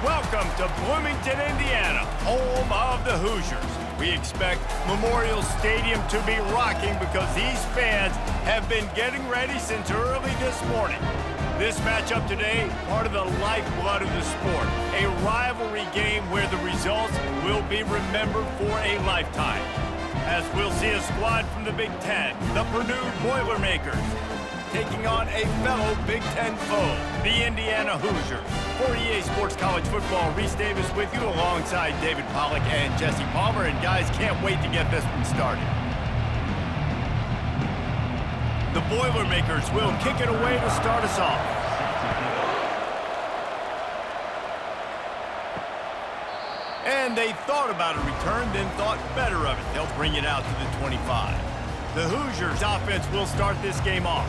Welcome to Bloomington, Indiana, home of the Hoosiers. We expect Memorial Stadium to be rocking because these fans have been getting ready since early this morning. This matchup today, part of the lifeblood of the sport, a rivalry game where the results will be remembered for a lifetime. As we'll see a squad from the Big Ten, the Purdue Boilermakers, taking on a fellow Big Ten foe, the Indiana Hoosiers. For EA Sports College Football, Reese Davis with you alongside David Pollack and Jesse Palmer. And guys, can't wait to get this one started. The Boilermakers will kick it away to start us off. And they thought about a return, then thought better of it. They'll bring it out to the 25. The Hoosiers offense will start this game off.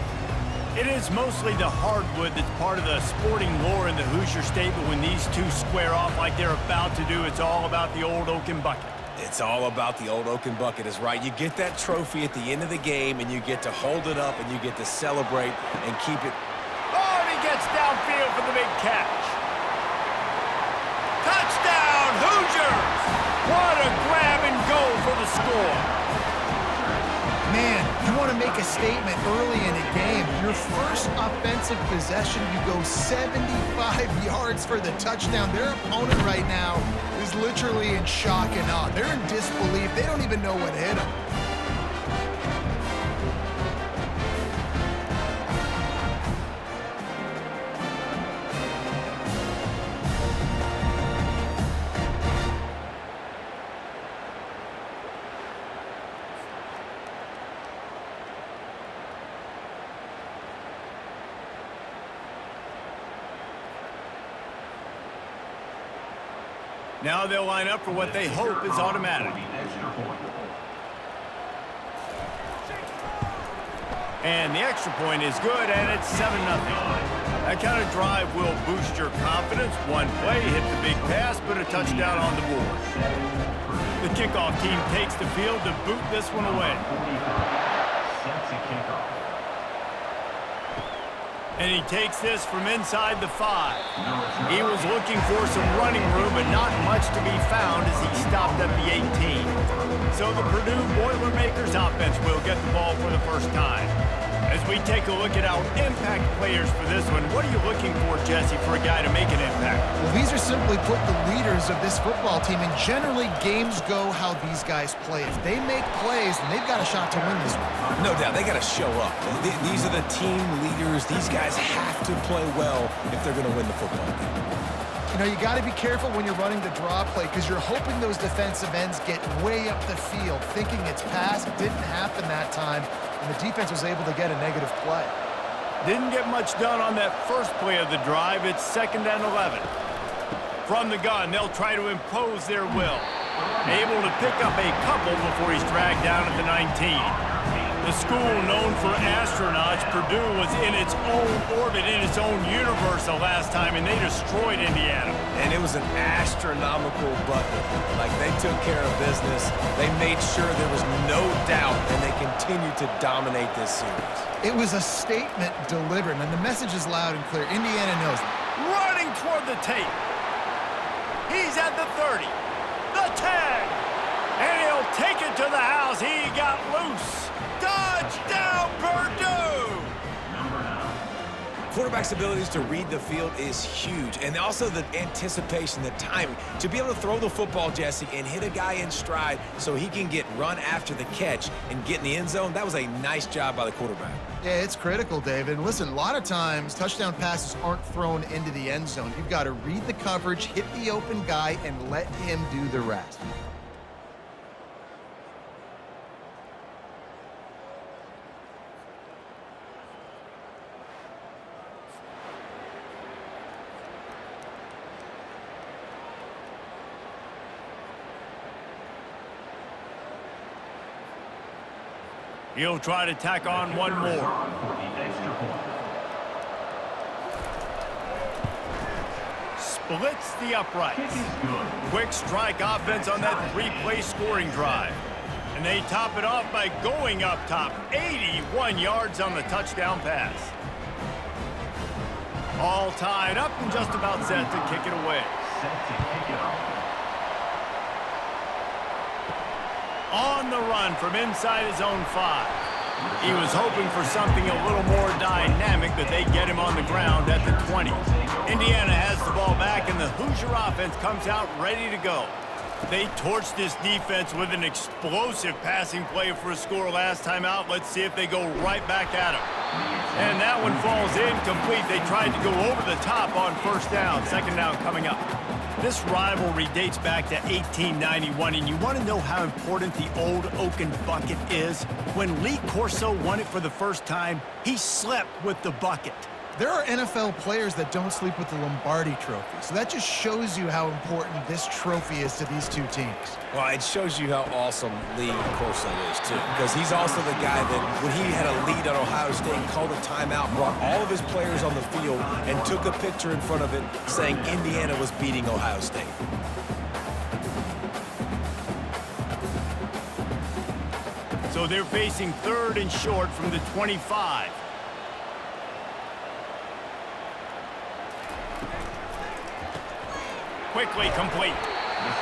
It is mostly the hardwood that's part of the sporting lore in the Hoosier State, but when these two square off like they're about to do, it's all about the old oaken bucket. It's all about the old oaken bucket is right. You get that trophy at the end of the game, and you get to hold it up, and you get to celebrate and keep it. Oh, and he gets downfield for the big catch. Touchdown, Hoosiers! What a grab and go for the score. Man, you want to make a statement early in a game. Your first offensive possession, you go 75 yards for the touchdown. Their opponent right now is literally in shock and awe. They're in disbelief. They don't even know what hit them. Now they'll line up for what they hope is automatic. And the extra point is good, and it's 7-0. That kind of drive will boost your confidence. One play, hit the big pass, put a touchdown on the board. The kickoff team takes the field to boot this one away. And he takes this from inside the 5. He was looking for some running room, but not much to be found as he stopped at the 18. So the Purdue Boilermakers offense will get the ball for the first time. As we take a look at our impact players for this one, what are you looking for, Jesse, for a guy to make an impact? Well, these are simply put the leaders of this football team, and generally games go how these guys play. If they make plays, then they've got a shot to win this one. No doubt, they got to show up. These are the team leaders. These guys have to play well if they're going to win the football game. You know, you got to be careful when you're running the draw play because you're hoping those defensive ends get way up the field, thinking it's pass. It didn't happen that time, and the defense was able to get a negative play. Didn't get much done on that first play of the drive. It's 2nd and 11. From the gun, they'll try to impose their will. Able to pick up a couple before he's dragged down at the 19. The school known for astronauts, Purdue was in its own orbit, in its own universe the last time, and they destroyed Indiana. And it was an astronomical bucket. Like, they took care of business. They made sure there was no doubt, and they continued to dominate this series. It was a statement delivered, and the message is loud and clear. Indiana knows it. Running toward the tape. He's at the 30, the 10, and he'll take it to the house. He got loose. Touchdown, Purdue! Quarterback's abilities to read the field is huge, and also the anticipation, the timing. To be able to throw the football, Jesse, and hit a guy in stride so he can get run after the catch and get in the end zone, that was a nice job by the quarterback. Yeah, it's critical, David. And listen, a lot of times touchdown passes aren't thrown into the end zone. You've got to read the coverage, hit the open guy, and let him do the rest. He'll try to tack on one more. Splits the uprights. Quick strike offense on that 3-play scoring drive. And they top it off by going up top. 81 yards on the touchdown pass. All tied up and just about set to kick it away. On the run from inside his own 5. He was hoping for something a little more dynamic, but they get him on the ground at the 20. Indiana has the ball back, and the Hoosier offense comes out ready to go. They torched this defense with an explosive passing play for a score last time out. Let's see if they go right back at him. And that one falls incomplete. They tried to go over the top on first down. Second down coming up. This rivalry dates back to 1891, and you want to know how important the old Oaken bucket is? When Lee Corso won it for the first time, he slept with the bucket. There are NFL players that don't sleep with the Lombardi Trophy, so that just shows you how important this trophy is to these two teams. Well, it shows you how awesome Lee Corso is, too, because he's also the guy that, when he had a lead on Ohio State, called a timeout, brought all of his players on the field, and took a picture in front of it saying Indiana was beating Ohio State. So they're facing third and short from the 25. Quickly complete.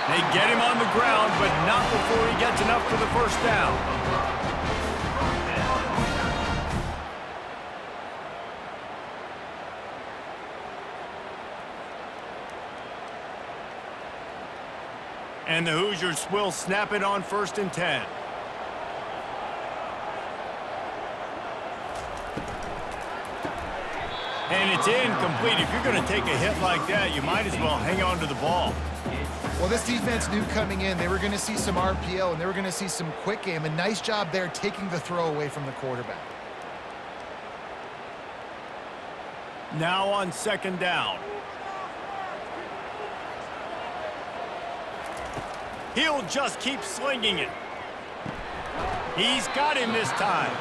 They get him on the ground, but not before he gets enough for the first down. And the Hoosiers will snap it on 1st and 10. And it's incomplete. If you're going to take a hit like that, you might as well hang on to the ball. Well, this defense knew coming in they were going to see some RPO and they were going to see some quick game. A nice job there taking the throw away from the quarterback. Now on 2nd down. He'll just keep slinging it. He's got him this time.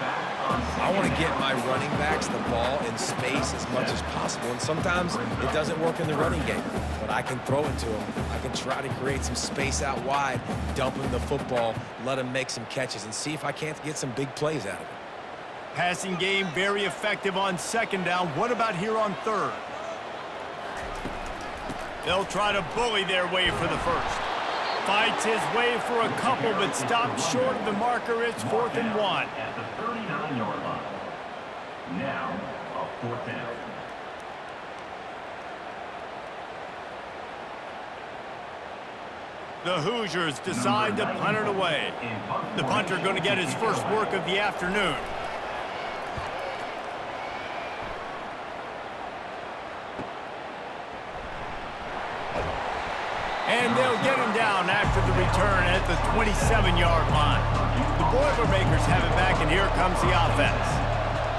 I want to get my running backs the ball in space as much as possible, and sometimes it doesn't work in the running game, but I can throw it to him. I can try to create some space out wide, dump him the football, let him make some catches, and see if I can't get some big plays out of it. Passing game very effective on 2nd down. What about here on 3rd? They'll try to bully their way for the first. Fights his way for a couple, but stops short of the marker. It's 4th and 1. At the 39-yard line. Now, a 4th down. The Hoosiers decide to punt it away. The punter going to get his first work of the afternoon. And they'll get him down after the return at the 27-yard line. The Boilermakers have it back, and here comes the offense.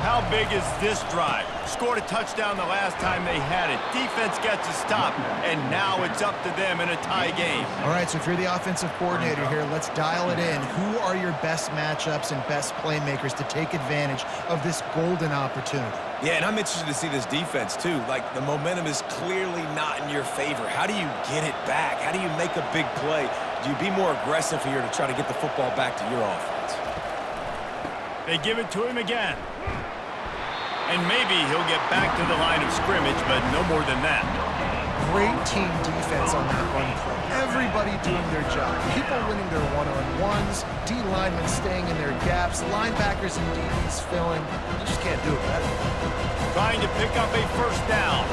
How big is this drive? Scored a touchdown the last time they had it. Defense gets a stop, and now it's up to them in a tie game. All right, so if you're the offensive coordinator here, let's dial it in. Who are your best matchups and best playmakers to take advantage of this golden opportunity? Yeah, and I'm interested to see this defense, too. Like, the momentum is clearly not in your favor. How do you get it back? How do you make a big play? Do you be more aggressive here to try to get the football back to your offense? They give it to him again. And maybe he'll get back to the line of scrimmage, but no more than that. Great team defense on that run play. Everybody doing their job. People winning their one-on-ones, D linemen staying in their gaps, linebackers and DBs filling. You just can't do it better. Trying to pick up a first down.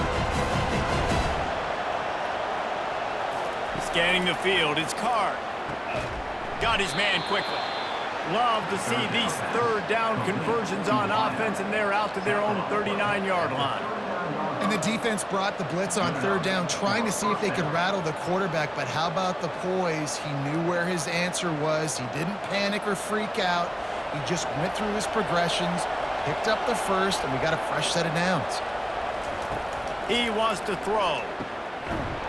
Scanning the field, it's Card. Got his man quickly. Love to see these 3rd down conversions on offense, and they're out to their own 39-yard line. And the defense brought the blitz on 3rd down, trying to see if they could rattle the quarterback, but how about the poise? He knew where his answer was. He didn't panic or freak out. He just went through his progressions, picked up the first, and we got a fresh set of downs. He wants to throw.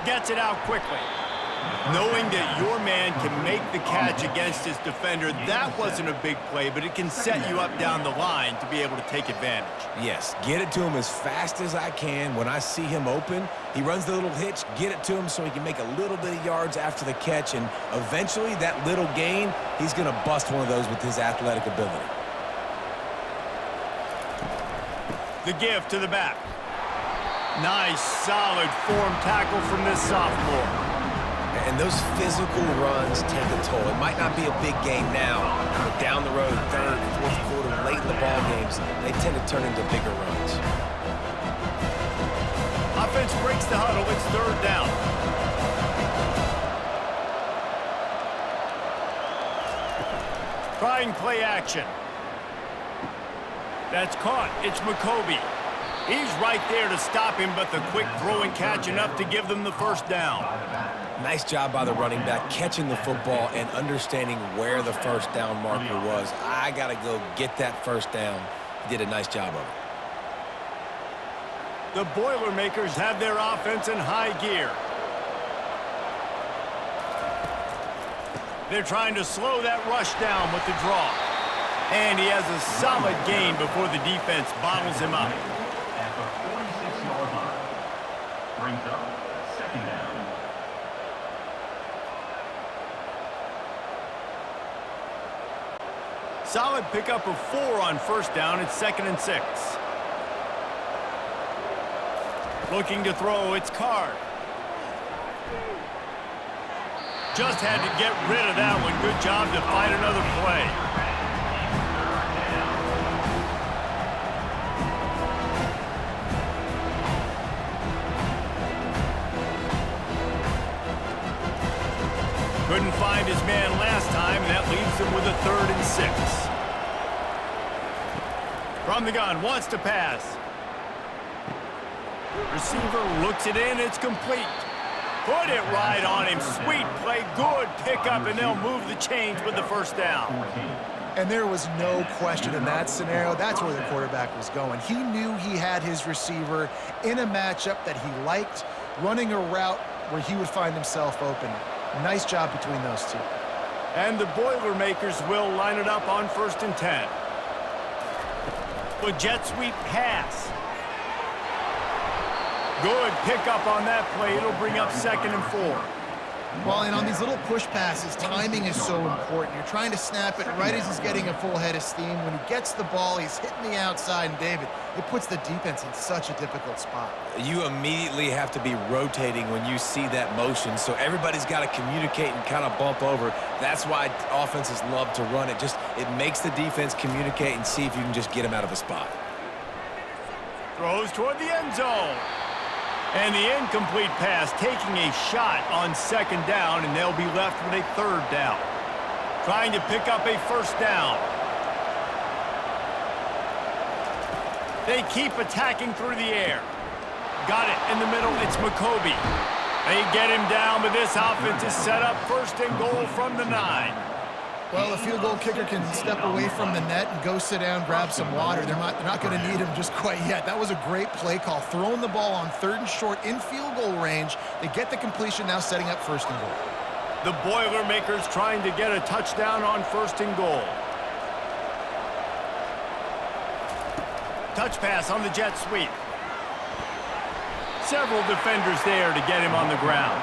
Gets it out quickly. Knowing that your man can make the catch against his defender, that wasn't a big play, but it can set you up down the line to be able to take advantage. Yes, get it to him as fast as I can. When I see him open, he runs the little hitch, get it to him so he can make a little bit of yards after the catch, and eventually that little gain, he's going to bust one of those with his athletic ability. The give to the back. Nice, solid form tackle from this sophomore. And those physical runs take a toll. It might not be a big game now, but down the road, third, fourth quarter, late in the ball games, they tend to turn into bigger runs. Offense breaks the huddle. It's third down. Trying play action. That's caught. It's McCoby. He's right there to stop him, but the quick throw and catch enough to give them the first down. Nice job by the running back catching the football and understanding where the first down marker was. I got to go get that first down. He did a nice job of it. The Boilermakers have their offense in high gear. They're trying to slow that rush down with the draw. And he has a solid gain before the defense bottles him up. At the 46-yard line. Brings up second down. Solid pickup of 4 on first down. It's 2nd and 6. Looking to throw. It's Card. Just had to get rid of that one. Good job to fight another play. Couldn't find his man last time, and that leaves him with a 3rd and 6. From the gun, wants to pass. Receiver looks it in, it's complete. Put it right on him. Sweet play, good pickup, and they'll move the chains with the first down. And there was no question in that scenario. That's where the quarterback was going. He knew he had his receiver in a matchup that he liked, running a route where he would find himself open. Nice job between those two. And the Boilermakers will line it up on 1st and 10. The jet sweep pass. Good pickup on that play. It'll bring up 2nd and 4. Well, and on these little push passes, timing is so important. You're trying to snap it right as he's getting a full head of steam. When he gets the ball, he's hitting the outside, and David, it puts the defense in such a difficult spot. You immediately have to be rotating when you see that motion, so everybody's got to communicate and kind of bump over. That's why offenses love to run it. It makes the defense communicate and see if you can just get him out of a spot. Throws toward the end zone. And the incomplete pass taking a shot on 2nd down, and they'll be left with a 3rd down. Trying to pick up a 1st down. They keep attacking through the air. Got it in the middle. It's McCoby. They get him down, but this offense is set up 1st and goal from the 9. Well, a field goal kicker can step away from the net and go sit down, grab some water. They're not going to need him just quite yet. That was a great play call. Throwing the ball on 3rd and short in field goal range. They get the completion, now setting up 1st and goal. The Boilermakers trying to get a touchdown on 1st and goal. Touch pass on the jet sweep. Several defenders there to get him on the ground.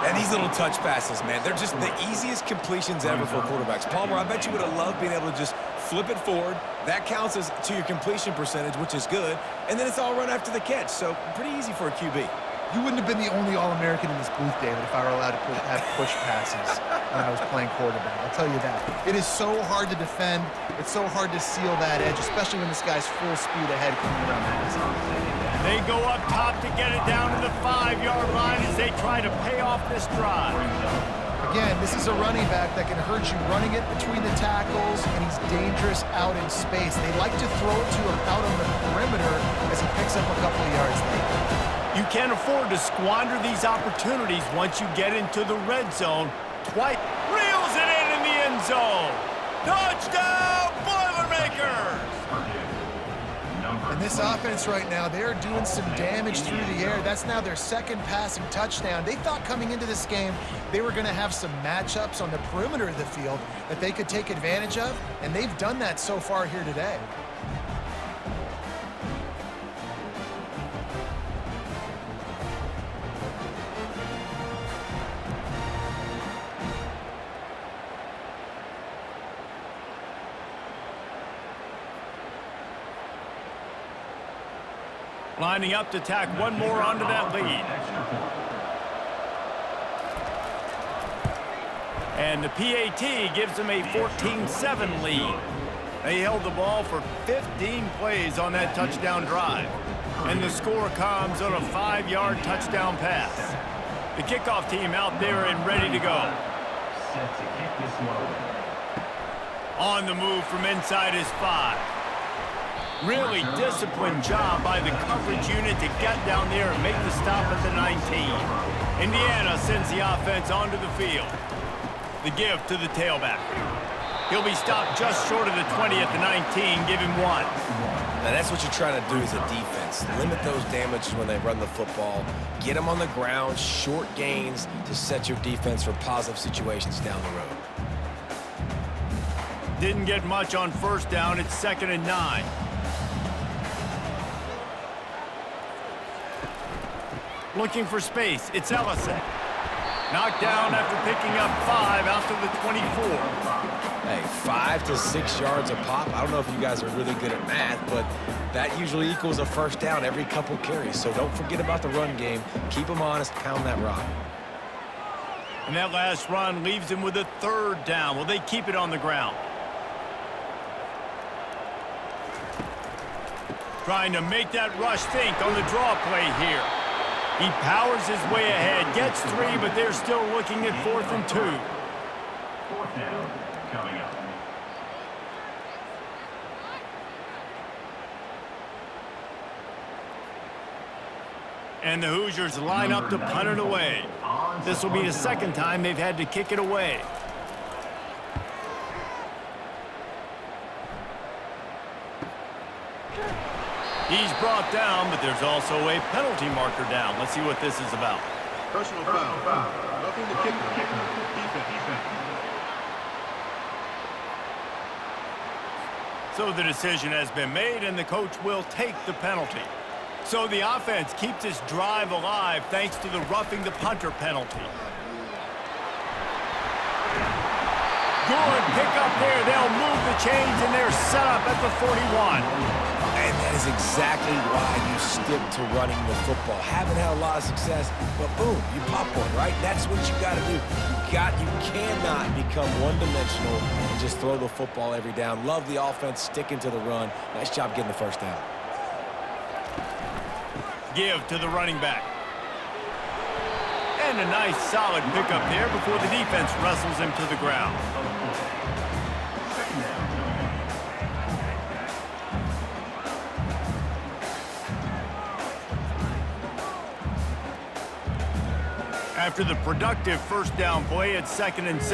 And these little touch passes, man, they're just the easiest completions ever for quarterbacks. Palmer, I bet you would have loved being able to just flip it forward. That counts as to your completion percentage, which is good. And then it's all run after the catch, so pretty easy for a QB. You wouldn't have been the only All-American in this booth, David, if I were allowed to have push passes when I was playing quarterback. I'll tell you that. It is so hard to defend. It's so hard to seal that edge, especially when this guy's full speed ahead coming around the basket. They go up top to get it down to the 5-yard line as they try to pay off this drive. Again, this is a running back that can hurt you running it between the tackles, and he's dangerous out in space. They like to throw it to him out on the perimeter as he picks up a couple of yards later. You can't afford to squander these opportunities once you get into the red zone. Twice reels it in the end zone. Touchdown, Boilermakers! And this offense right now, they're doing some damage through the air. That's now their 2nd passing touchdown. They thought coming into this game they were going to have some matchups on the perimeter of the field that they could take advantage of, and they've done that so far here today. Lining up to tack one more onto that lead. And the PAT gives them a 14-7 lead. They held the ball for 15 plays on that touchdown drive. And the score comes on a 5-yard touchdown pass. The kickoff team out there and ready to go. Set to kick this one. On the move from inside his 5. Really disciplined job by the coverage unit to get down there and make the stop at the 19. Indiana sends the offense onto the field. The give to the tailback. He'll be stopped just short of the 20 at the 19, give him 1. Now that's what you're trying to do as a defense. Limit those damages when they run the football. Get them on the ground, short gains to set your defense for positive situations down the road. Didn't get much on first down. It's 2nd and 9. Looking for space. It's Ellison. Knocked down after picking up 5 out to the 24. Hey, 5 to 6 yards a pop. I don't know if you guys are really good at math, but that usually equals a first down every couple carries. So don't forget about the run game. Keep them honest. Pound that rock. And that last run leaves him with a 3rd down. Will they keep it on the ground? Trying to make that rush think on the draw play here. He powers his way ahead, gets 3, but they're still looking at 4th and 2. 4th down coming up. And the Hoosiers line up to punt it away. This will be the 2nd time they've had to kick it away. He's brought down, but there's also a penalty marker down. Let's see what this is about. Personal foul. Roughing the kicker. Defense. So the decision has been made, and the coach will take the penalty. So the offense keeps this drive alive thanks to the roughing the punter penalty. Good pick up there. They'll move the chains, and they're set up at the 41. And that is exactly why you stick to running the football. Haven't had a lot of success, but boom, you pop one, right? That's what you got to do. You cannot become one-dimensional and just throw the football every down. Love the offense sticking to the run. Nice job getting the first down. Give to the running back. And a nice solid pickup there before the defense wrestles him to the ground. After the productive first down play, it's 2nd and 6.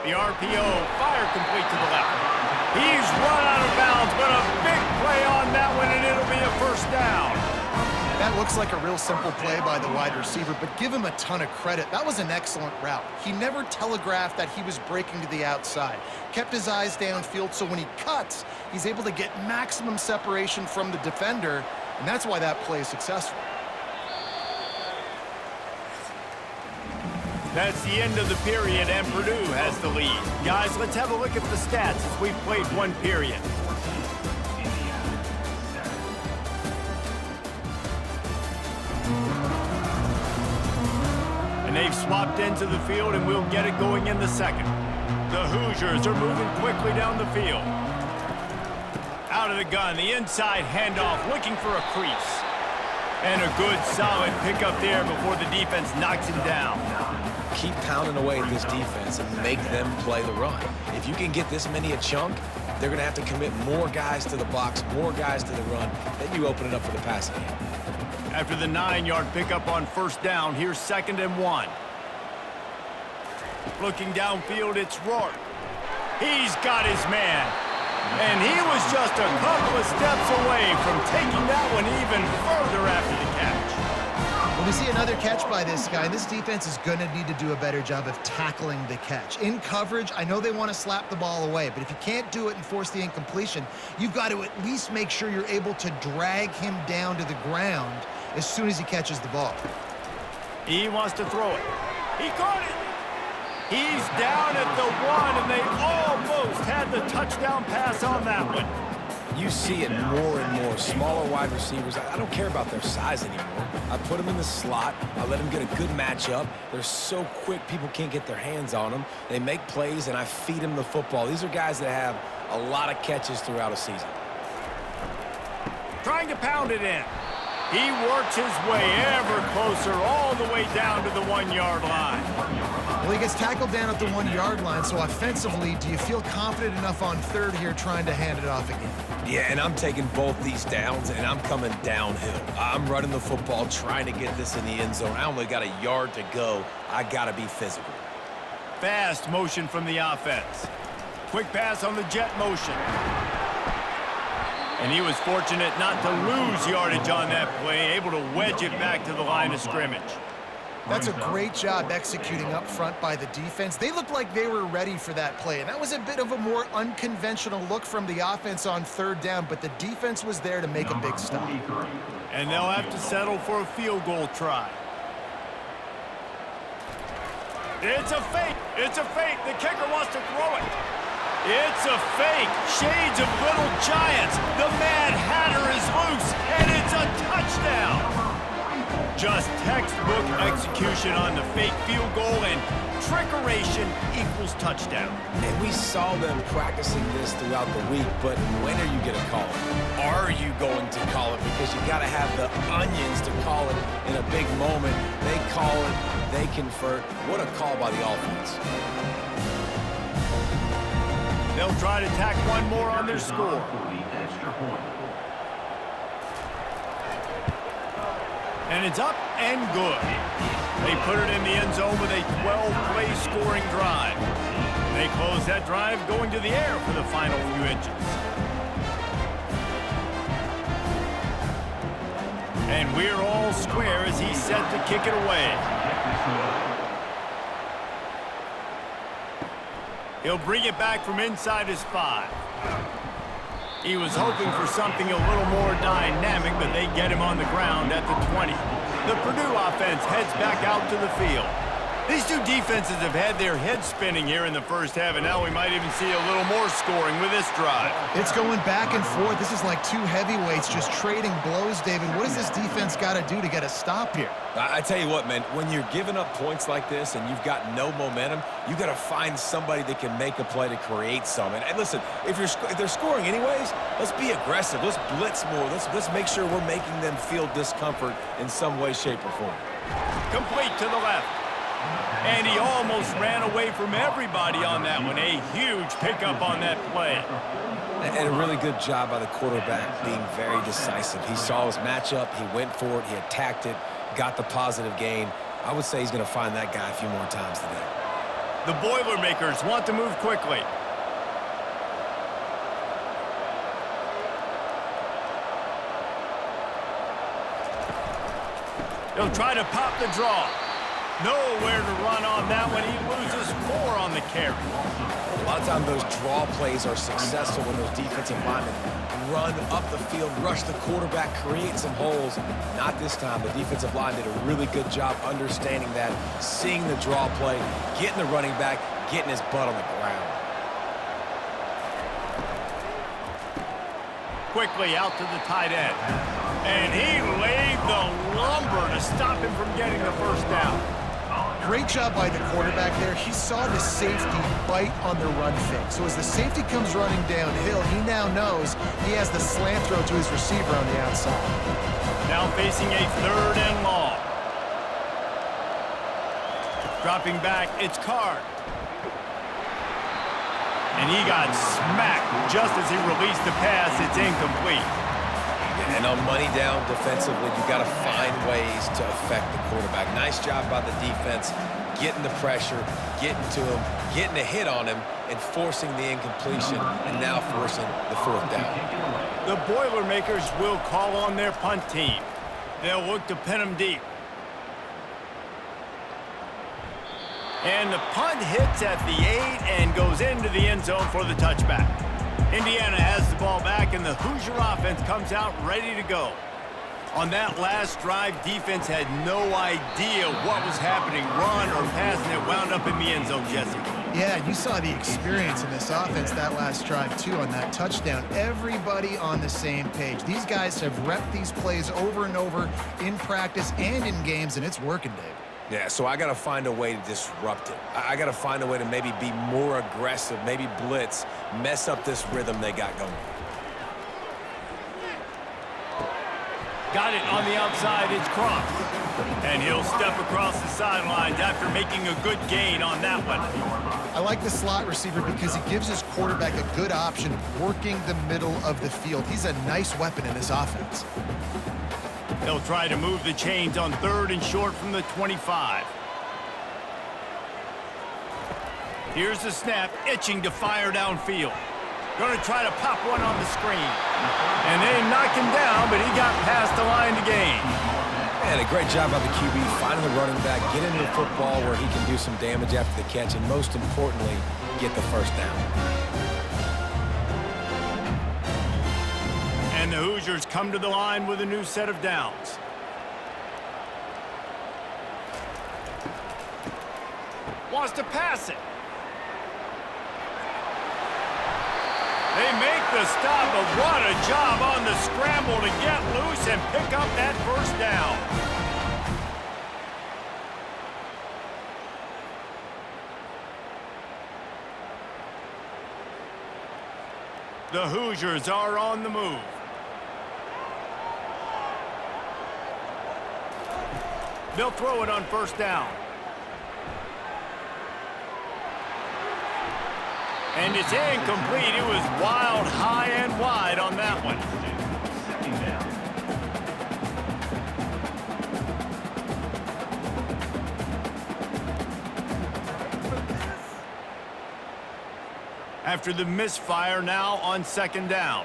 The RPO, fire complete to the left. He's run out of bounds, but a big play on that one, and it'll be a first down. That looks like a real simple play by the wide receiver, but give him a ton of credit. That was an excellent route. He never telegraphed that he was breaking to the outside. Kept his eyes downfield, so when he cuts, he's able to get maximum separation from the defender, and that's why that play is successful. That's the end of the period, and Purdue has the lead. Guys, let's have a look at the stats as we've played one period. And they've swapped into the field, and we'll get it going in the 2nd. The Hoosiers are moving quickly down the field. Out of the gun, the inside handoff, looking for a crease. And a good, solid pickup there before the defense knocks him down. Keep pounding away at this defense and make them play the run. If you can get this many a chunk, they're going to have to commit more guys to the box, more guys to the run. Then you open it up for the passing game. After the 9-yard pickup on first down, here's 2nd and 1. Looking downfield, it's Rourke. He's got his man. And he was just a couple of steps away from taking that one even further after the catch. When we see another catch by this guy, this defense is going to need to do a better job of tackling the catch. In coverage, I know they want to slap the ball away, but if you can't do it and force the incompletion, you've got to at least make sure you're able to drag him down to the ground as soon as he catches the ball. He wants to throw it. He caught it. He's down at the 1, and they almost almost had the touchdown pass on that one. You see it more and more. Smaller wide receivers, I don't care about their size anymore. I put them in the slot. I let them get a good matchup. They're so quick, people can't get their hands on them. They make plays, and I feed them the football. These are guys that have a lot of catches throughout a season. Trying to pound it in. He works his way ever closer all the way down to the 1-yard line. Well, he gets tackled down at the 1-yard line, so offensively, do you feel confident enough on third here trying to hand it off again? Yeah, and I'm taking both these downs, and I'm coming downhill. I'm running the football, trying to get this in the end zone. I only got a yard to go. I got to be physical. Fast motion from the offense. Quick pass on the jet motion. And he was fortunate not to lose yardage on that play, able to wedge it back to the line of scrimmage. That's a great job executing up front by the defense. They looked like they were ready for that play, and that was a bit of a more unconventional look from the offense on third down, but the defense was there to make a big stop. And they'll have to settle for a field goal try. It's a fake. It's a fake. The kicker wants to throw it. It's a fake. Shades of Little Giants. The Mad Hatter is loose, and it's a touchdown. Just textbook execution on the fake field goal, and trickeration equals touchdown. And we saw them practicing this throughout the week, but when are you going to call it? Are you going to call it? Because you got to have the onions to call it in a big moment. They call it, they convert. What a call by the offense. They'll try to tack one more on their score. And it's up and good. They put it in the end zone with a 12-play scoring drive. They close that drive going to the air for the final few inches. And we're all square as he's set to kick it away. He'll bring it back from inside his 5. He was hoping for something a little more dynamic, but they get him on the ground at the 20. The Purdue offense heads back out to the field. These two defenses have had their heads spinning here in the first half, and now we might even see a little more scoring with this drive. It's going back and forth. This is like two heavyweights just trading blows, David. What does this defense got to do to get a stop here? I tell you what, man, when you're giving up points like this and you've got no momentum, you got to find somebody that can make a play to create some. And listen, if they're scoring anyways, let's be aggressive. Let's blitz more. Let's make sure we're making them feel discomfort in some way, shape, or form. Complete to the left. And he almost ran away from everybody on that one. A huge pickup on that play. And a really good job by the quarterback being very decisive. He saw his matchup. He went for it. He attacked it. Got the positive gain. I would say he's going to find that guy a few more times today. The Boilermakers want to move quickly. He'll try to pop the draw. Nowhere to run on that one. He loses 4 on the carry. A lot of times those draw plays are successful when those defensive linemen run up the field, rush the quarterback, create some holes. Not this time. The defensive line did a really good job understanding that, seeing the draw play, getting the running back, getting his butt on the ground. Quickly out to the tight end. And he laid the lumber to stop him from getting the first down. Great job by the quarterback there. He saw the safety bite on the run fake. So as the safety comes running downhill, he now knows he has the slant throw to his receiver on the outside. Now facing a 3rd and long. Dropping back, it's Card. And he got smacked just as he released the pass. It's incomplete. And on money down defensively, you got to find ways to affect the quarterback. Nice job by the defense, getting the pressure, getting to him, getting a hit on him, and forcing the incompletion, and now forcing the 4th down. The Boilermakers will call on their punt team. They'll look to pin him deep. And the punt hits at the 8 and goes into the end zone for the touchback. Indiana has the ball back, and the Hoosier offense comes out ready to go. On that last drive, defense had no idea what was happening. Run or pass, and it wound up in the end zone, Jesse. Yeah, you saw the experience in this offense that last drive, too, on that touchdown. Everybody on the same page. These guys have repped these plays over and over in practice and in games, and it's working, Dave. Yeah, so I got to find a way to disrupt it. I got to find a way to maybe be more aggressive, maybe blitz, mess up this rhythm they got going. Got it on the outside, it's Croft. And he'll step across the sidelines after making a good gain on that one. I like the slot receiver because he gives his quarterback a good option working the middle of the field. He's a nice weapon in this offense. They'll try to move the chains on 3rd and short from the 25. Here's the snap, itching to fire downfield. Going to try to pop one on the screen. And they knock him down, but he got past the line to gain. And a great job by the QB finding the running back, get into the football where he can do some damage after the catch, and most importantly, get the first down. And the Hoosiers come to the line with a new set of downs. Wants to pass it. They make the stop, but what a job on the scramble to get loose and pick up that first down. The Hoosiers are on the move. They'll throw it on 1st down. And it's incomplete. It was wild, high and wide on that one. After the misfire, now on 2nd down.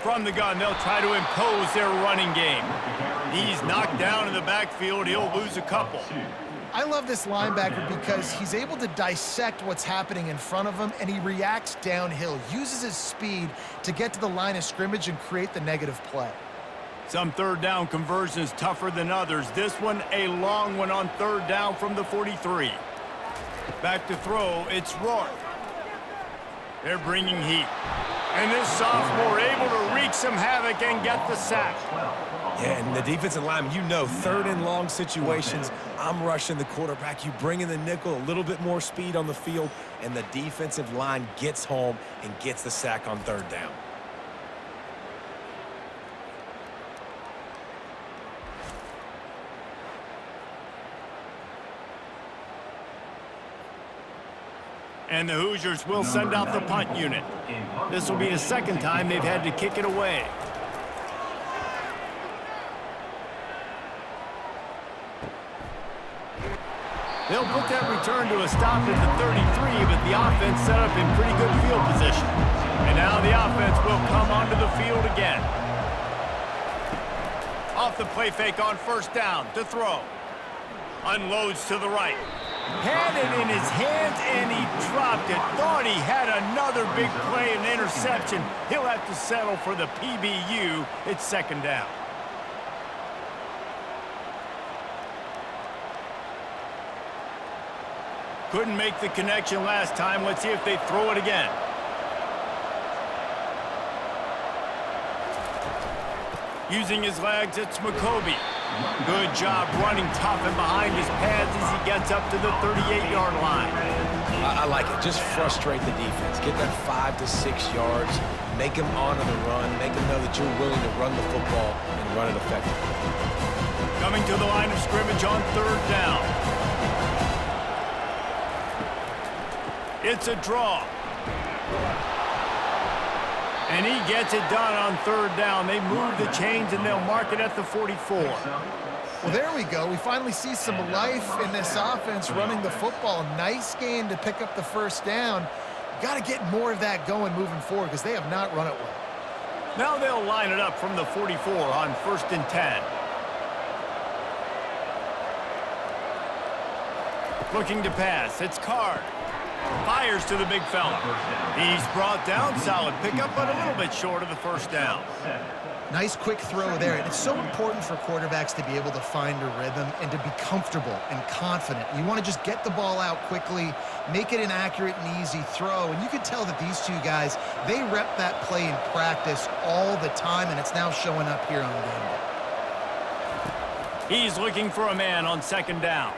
From the gun, they'll try to impose their running game. He's knocked down in the backfield. He'll lose a couple. I love this linebacker because he's able to dissect what's happening in front of him, and he reacts downhill, uses his speed to get to the line of scrimmage and create the negative play. Some 3rd down conversions tougher than others. This one, a long one on 3rd down from the 43. Back to throw, it's Rourke. They're bringing heat. And this sophomore able to wreak some havoc and get the sack. Yeah, and the defensive lineman, you know, 3rd and long situations, I'm rushing the quarterback. You bring in the nickel, a little bit more speed on the field, and the defensive line gets home and gets the sack on 3rd down. And the Hoosiers will send out the punt unit. This will be the 2nd time they've had to kick it away. They'll put that return to a stop at the 33, but the offense set up in pretty good field position. And now the offense will come onto the field again. Off the play fake on 1st down to throw. Unloads to the right. Had it in his hands, and he dropped it. Thought he had another big play and interception. He'll have to settle for the PBU. It's 2nd down. Couldn't make the connection last time. Let's see if they throw it again. Using his legs, it's McCoby. Good job running tough and behind his pads as he gets up to the 38-yard line. I like it. Just frustrate the defense. Get that 5 to 6 yards. Make them honor the run. Make them know that you're willing to run the football and run it effectively. Coming to the line of scrimmage on 3rd down. It's a draw. And he gets it done on 3rd down. They move the chains, and they'll mark it at the 44. Well, there we go. We finally see some life in this offense running the football. Nice gain to pick up the 1st down. Got to get more of that going moving forward because they have not run it well. Now they'll line it up from the 44 on 1st and 10. Looking to pass. It's Card. 5 fires to the big fella. He's brought down, solid pickup, but a little bit short of the first down. Nice quick throw there, and it's so important for quarterbacks to be able to find a rhythm and to be comfortable and confident. You want to just get the ball out quickly, make it an accurate and easy throw, and you can tell that these two guys, they rep that play in practice all the time, and it's now showing up here on game day. He's looking for a man on second down.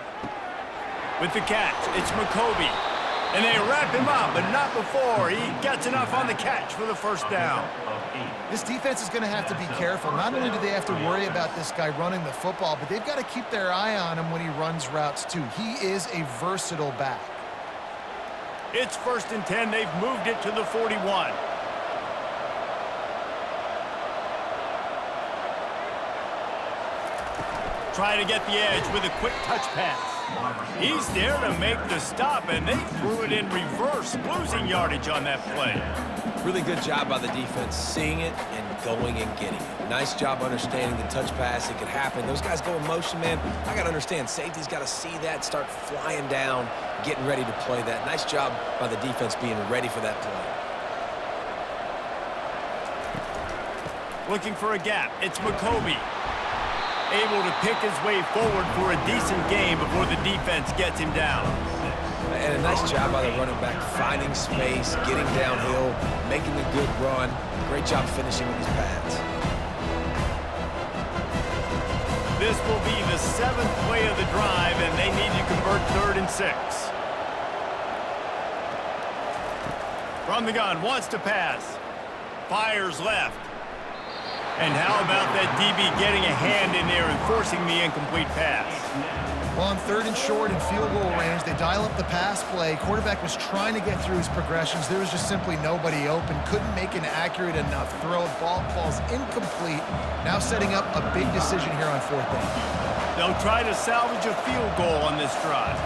With the catch, it's McCoby. And they wrap him up, but not before he gets enough on the catch for the first down. This defense is going to have to be careful. Not only do they have to worry about this guy running the football, but they've got to keep their eye on him when he runs routes too. He is a versatile back. It's 1st and 10. They've moved it to the 41. Try to get the edge with a quick touch pass. He's there to make the stop, and they threw it in reverse, losing yardage on that play. Really good job by the defense, seeing it and going and getting it. Nice job understanding the touch pass. It could happen. Those guys go in motion, man. I got to understand, safety's got to see that, start flying down, getting ready to play that. Nice job by the defense being ready for that play. Looking for a gap. It's McCoby. Able to pick his way forward for a decent game before the defense gets him down. And a nice job by the running back, finding space, getting downhill, making a good run. Great job finishing with his pads. This will be the 7th play of the drive, and they need to convert 3rd and 6. From the gun, wants to pass. Fires left. And how about that DB getting a hand in there and forcing the incomplete pass? Well, on 3rd and short and field goal range, they dial up the pass play. Quarterback was trying to get through his progressions. There was just simply nobody open. Couldn't make an accurate enough throw. Ball falls incomplete. Now setting up a big decision here on 4th down. They'll try to salvage a field goal on this drive.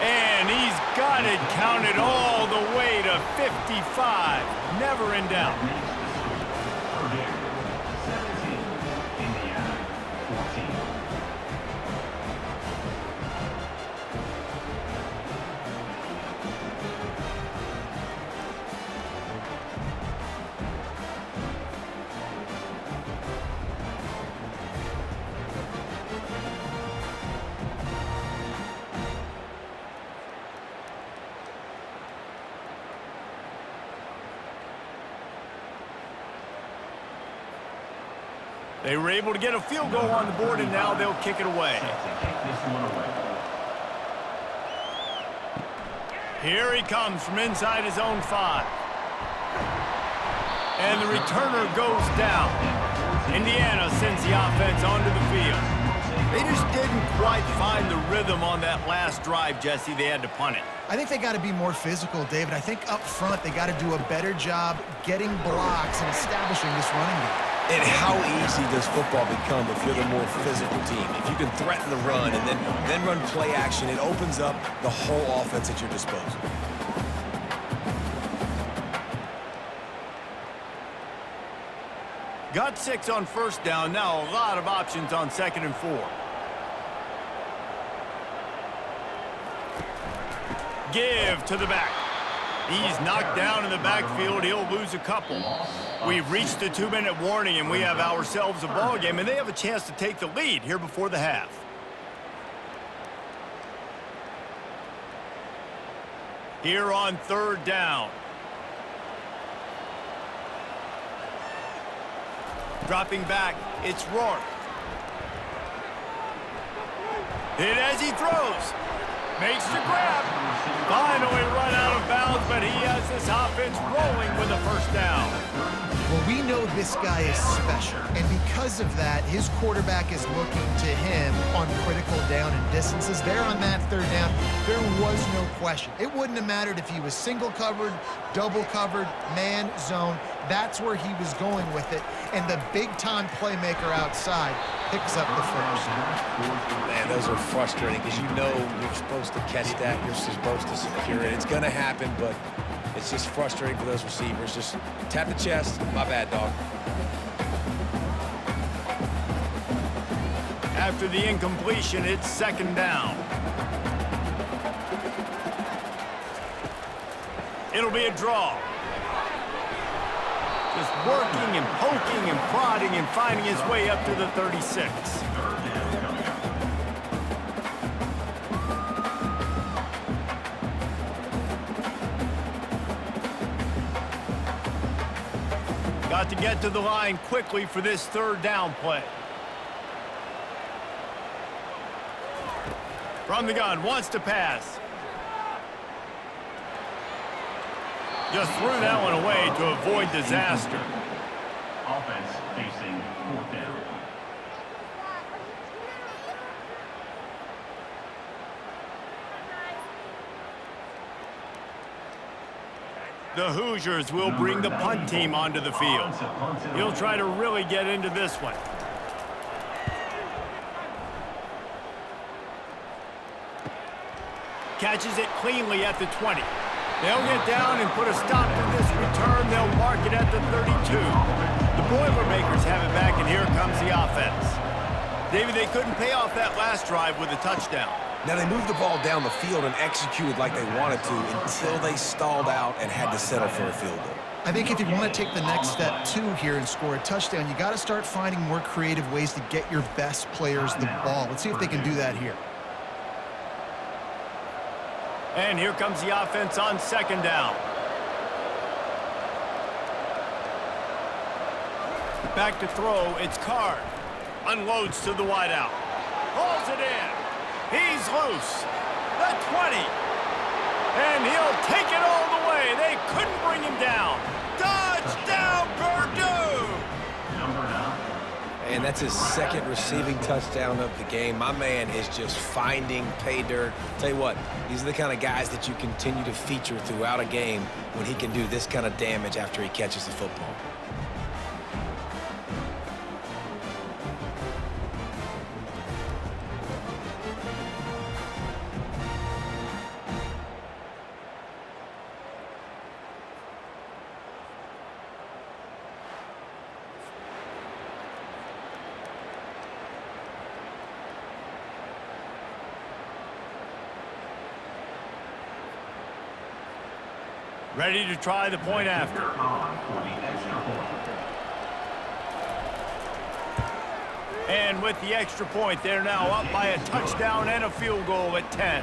And he's got it counted all the way to 55. Never in doubt. Purdue, 17. Indiana, 14. They were able to get a field goal on the board, and now they'll kick it away. Here he comes from inside his own 5. And the returner goes down. Indiana sends the offense onto the field. They just didn't quite find the rhythm on that last drive, Jesse. They had to punt it. I think they got to be more physical, David. I think up front they got to do a better job getting blocks and establishing this running game. And how easy does football become if you're the more physical team? If you can threaten the run and then run play action, it opens up the whole offense at your disposal. Got 6 on 1st down. Now a lot of options on 2nd and 4. Give to the back. He's knocked down in the backfield. He'll lose a couple. We've reached the 2-minute warning, and we have ourselves a ball game, and they have a chance to take the lead here before the half. Here on 3rd down. Dropping back, it's Rourke. Hit as he throws. Makes the grab. Finally run out of bounds, but he has this offense rolling with a 1st down. Well, we know this guy is special, and because of that, his quarterback is looking to him on critical down and distances. There on that 3rd down, there was no question. It wouldn't have mattered if he was single covered, double covered, man, zone. That's where he was going with it, and the big-time playmaker outside picks up the 1st. Man, those are frustrating because you know you're supposed to catch that, you're supposed to secure it. It's going to happen, but it's just frustrating for those receivers. Just tap the chest. My bad, dog. After the incompletion, it's 2nd down. It'll be a draw. Just working and poking and prodding and finding his way up to the 36. Got to get to the line quickly for this third down play. From the gun, wants to pass. Just threw that one away to avoid disaster. Offense facing 4th down. The Hoosiers will bring the punt team onto the field. He'll try to really get into this one. Catches it cleanly at the 20. They'll get down and put a stop to this return. They'll mark it at the 32. The Boilermakers have it back, and here comes the offense. David, they couldn't pay off that last drive with a touchdown. Now, they moved the ball down the field and executed like they wanted to until they stalled out and had to settle for a field goal. I think if you want to take the next step, too, here and score a touchdown, you got to start finding more creative ways to get your best players the ball. Let's see if they can do that here. And here comes the offense on second down. Back to throw, it's Card. Unloads to the wideout. Hauls it in. He's loose. The 20. And he'll take it all the way. They couldn't bring him down. Touchdown, Purdue! Number 9. And that's his second receiving touchdown of the game. My man is just finding pay dirt. Tell you what, these are the kind of guys that you continue to feature throughout a game when he can do this kind of damage after he catches the football. Ready to try the point after. On for the extra point. And with the extra point, they're now up by a touchdown and a field goal at 10.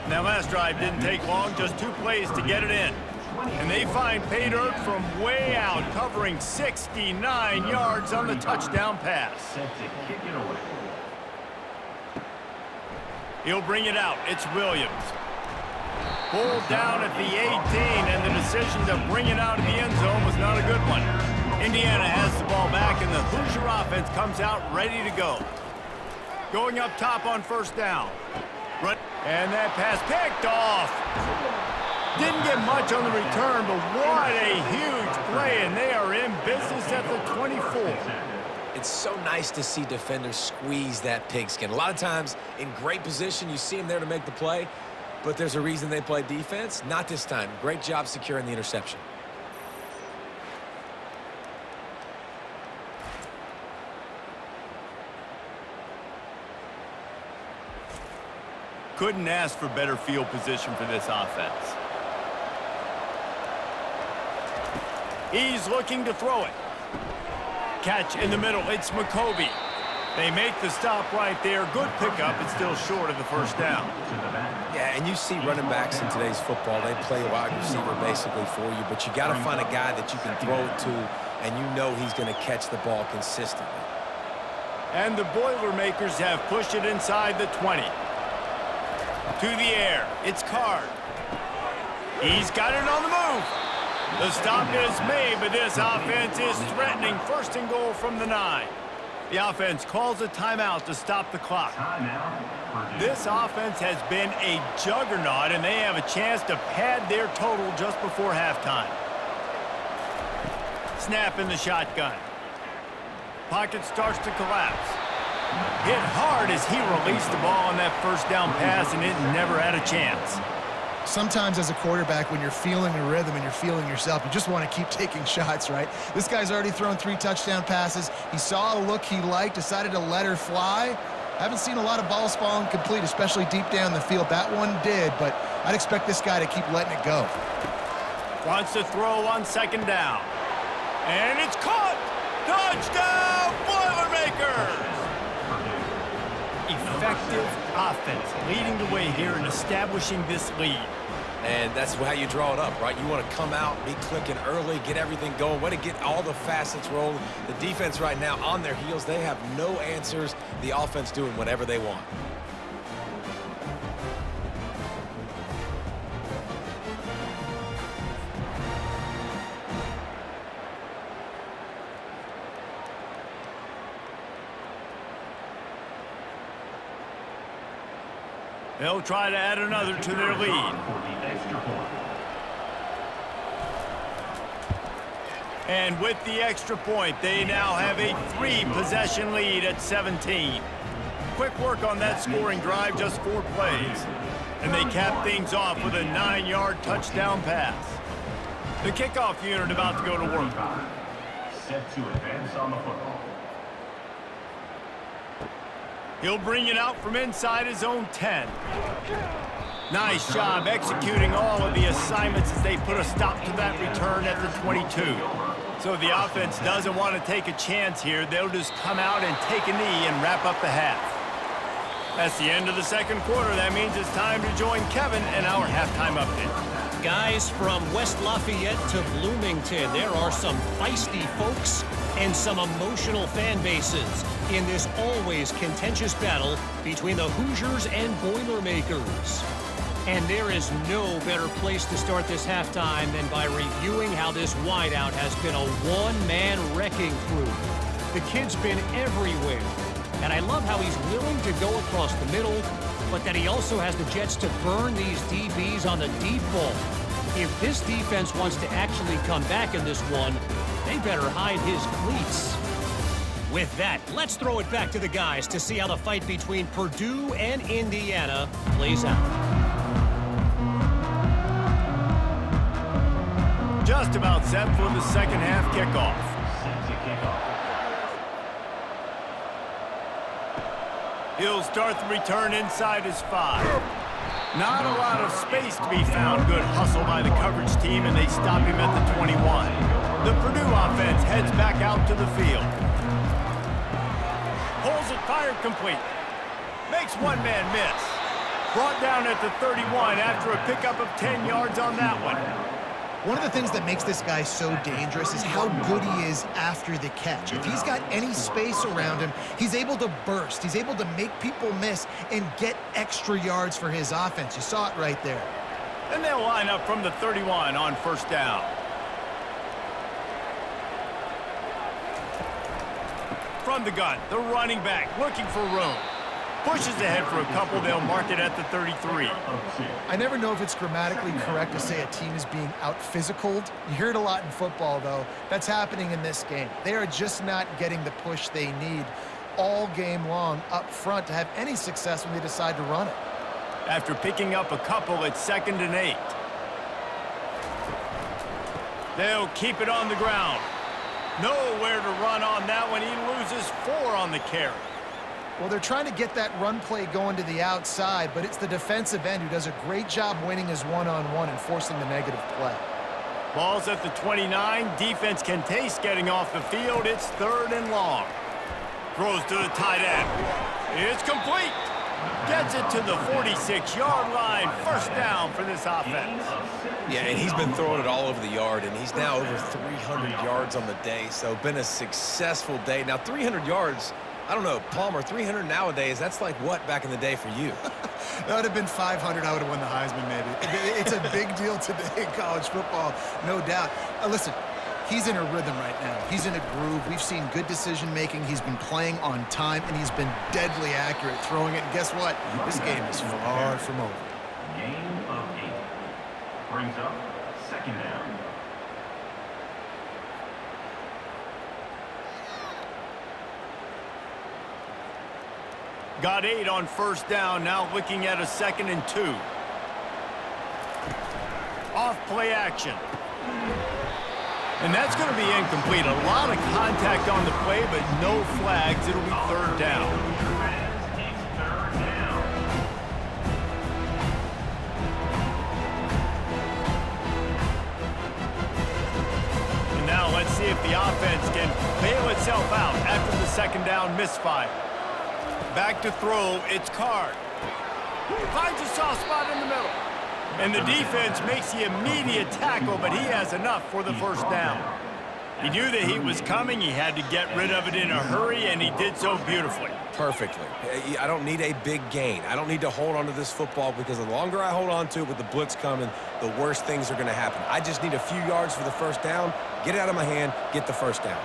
Now, last drive didn't take long, just 2 plays to get it in. And they find pay dirt from way out, covering 69 yards on the touchdown pass. Set to kick it away. He'll bring it out. It's Williams. Pulled down at the 18, and the decision to bring it out of the end zone was not a good one. Indiana has the ball back, and the Hoosier offense comes out ready to go. Going up top on first down. And that pass picked off. Didn't get much on the return, but what a huge play, and they are in business at the 24. It's so nice to see defenders squeeze that pigskin. A lot of times, in great position, you see them there to make the play, but there's a reason they play defense. Not this time. Great job securing the interception. Couldn't ask for better field position for this offense. He's looking to throw it. Catch in the middle. It's McCoby. They make the stop right there. Good pickup. It's still short of the first down. Yeah, and you see running backs in today's football. They play a wide receiver basically for you, but you got to find a guy that you can throw it to, and you know he's going to catch the ball consistently. And the Boilermakers have pushed it inside the 20. To the air. It's Card. He's got it on the move. The stop is made, but this offense is threatening. First and goal from the 9. The offense calls a timeout to stop the clock. This offense has been a juggernaut, and they have a chance to pad their total just before halftime. Snap in the shotgun. Pocket starts to collapse. Hit hard as he released the ball on that first down pass, and it never had a chance. Sometimes as a quarterback, when you're feeling the rhythm and you're feeling yourself, you just want to keep taking shots, right? This guy's already thrown 3 touchdown passes. He saw a look he liked, decided to let her fly. Haven't seen a lot of balls falling complete, especially deep down the field. That one did, but I'd expect this guy to keep letting it go. Wants to throw on second down. And it's caught! Touchdown, Boilermakers! Effective offense leading the way here and establishing this lead. And that's how you draw it up, right? You want to come out, be clicking early, get everything going, want to get all the facets rolling. The defense right now on their heels, they have no answers. The offense doing whatever they want. They'll try to add another to their lead. And with the extra point, they now have a 3-possession lead at 17. Quick work on that scoring drive, just 4 plays. And they cap things off with a 9-yard touchdown pass. The kickoff unit about to go to work. Set to advance on the football. He'll bring it out from inside his own 10. Nice job executing all of the assignments as they put a stop to that return at the 22. So the offense doesn't want to take a chance here. They'll just come out and take a knee and wrap up the half. That's the end of the second quarter. That means it's time to join Kevin and our halftime update. Guys, from West Lafayette to Bloomington, there are some feisty folks and some emotional fan bases in this always contentious battle between the Hoosiers and Boilermakers. And there is no better place to start this halftime than by reviewing how this wideout has been a one-man wrecking crew. The kid's been everywhere, and I love how he's willing to go across the middle, but that he also has the jets to burn these DBs on the deep ball. If this defense wants to actually come back in this one, they better hide his cleats. With that, let's throw it back to the guys to see how the fight between Purdue and Indiana plays out. Just about set for the second half kickoff. He'll start the return inside his 5. Not a lot of space to be found. Good hustle by the coverage team, and they stop him at the 21. The Purdue offense heads back out to the field. Pulls it, fired complete. Makes one man miss. Brought down at the 31 after a pickup of 10 yards on that one. One of the things that makes this guy so dangerous is how good he is after the catch. If he's got any space around him, he's able to burst. He's able to make people miss and get extra yards for his offense. You saw it right there. And they'll line up from the 31 on first down. From the gun, the running back looking for room. Pushes ahead for a couple. They'll mark it at the 33. I never know if it's grammatically correct to say a team is being out-physicaled. You hear it a lot in football, though. That's happening in this game. They are just not getting the push they need all game long up front to have any success when they decide to run it. After picking up a couple, it's 2nd and 8. They'll keep it on the ground. Nowhere to run on that one. He loses 4 on the carry. Well, they're trying to get that run play going to the outside, but it's the defensive end who does a great job winning his one-on-one and forcing the negative play. Ball's at the 29. Defense can taste getting off the field. It's 3rd and long. Throws to the tight end. It's complete. Gets it to the 46-yard line. First down for this offense. Yeah, and he's been throwing it all over the yard, and he's now over 300 yards on the day, so been a successful day. Now, 300 yards, I don't know, Palmer, 300 nowadays, that's like what back in the day for you? That would have been 500. I would have won the Heisman, maybe. It's a big deal today in college football, no doubt. Listen, he's in a rhythm right now. He's in a groove. We've seen good decision-making. He's been playing on time, and he's been deadly accurate throwing it. And guess what? This game is far from over. Game of 8. Brings up 2nd down. Got 8 on first down, now looking at a 2nd and 2. Off play action. And that's going to be incomplete. A lot of contact on the play, but no flags. It'll be 3rd down. see if the offense can bail itself out after the second down misfire. Back to throw, it's Card. Finds a soft spot in the middle. And the defense makes the immediate tackle, but he has enough for the first down. He knew that he was coming. He had to get rid of it in a hurry, and he did so beautifully. Perfectly. I don't need a big gain. I don't need to hold on to this football because the longer I hold on to it with the blitz coming, the worse things are going to happen. I just need a few yards for the first down, get it out of my hand, get the first down.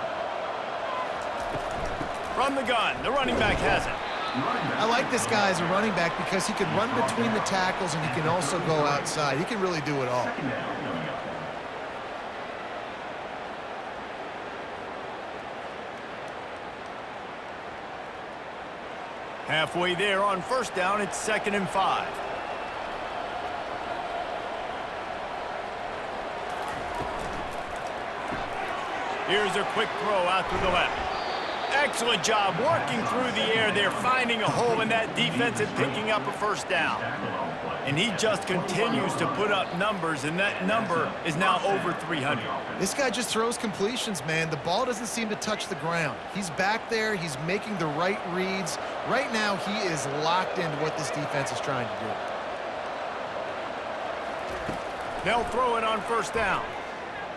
From the gun, the running back has it. I like this guy as a running back because he can run between the tackles and he can also go outside. He can really do it all. Halfway there on first down, it's 2nd and 5. Here's a quick throw out to the left. Excellent job working through the air there, finding a hole in that defense and picking up a first down. And he just continues to put up numbers, and that number is now over 300. This guy just throws completions, man. The ball doesn't seem to touch the ground. He's back there. He's making the right reads. Right now, he is locked into what this defense is trying to do. They'll throw it on first down.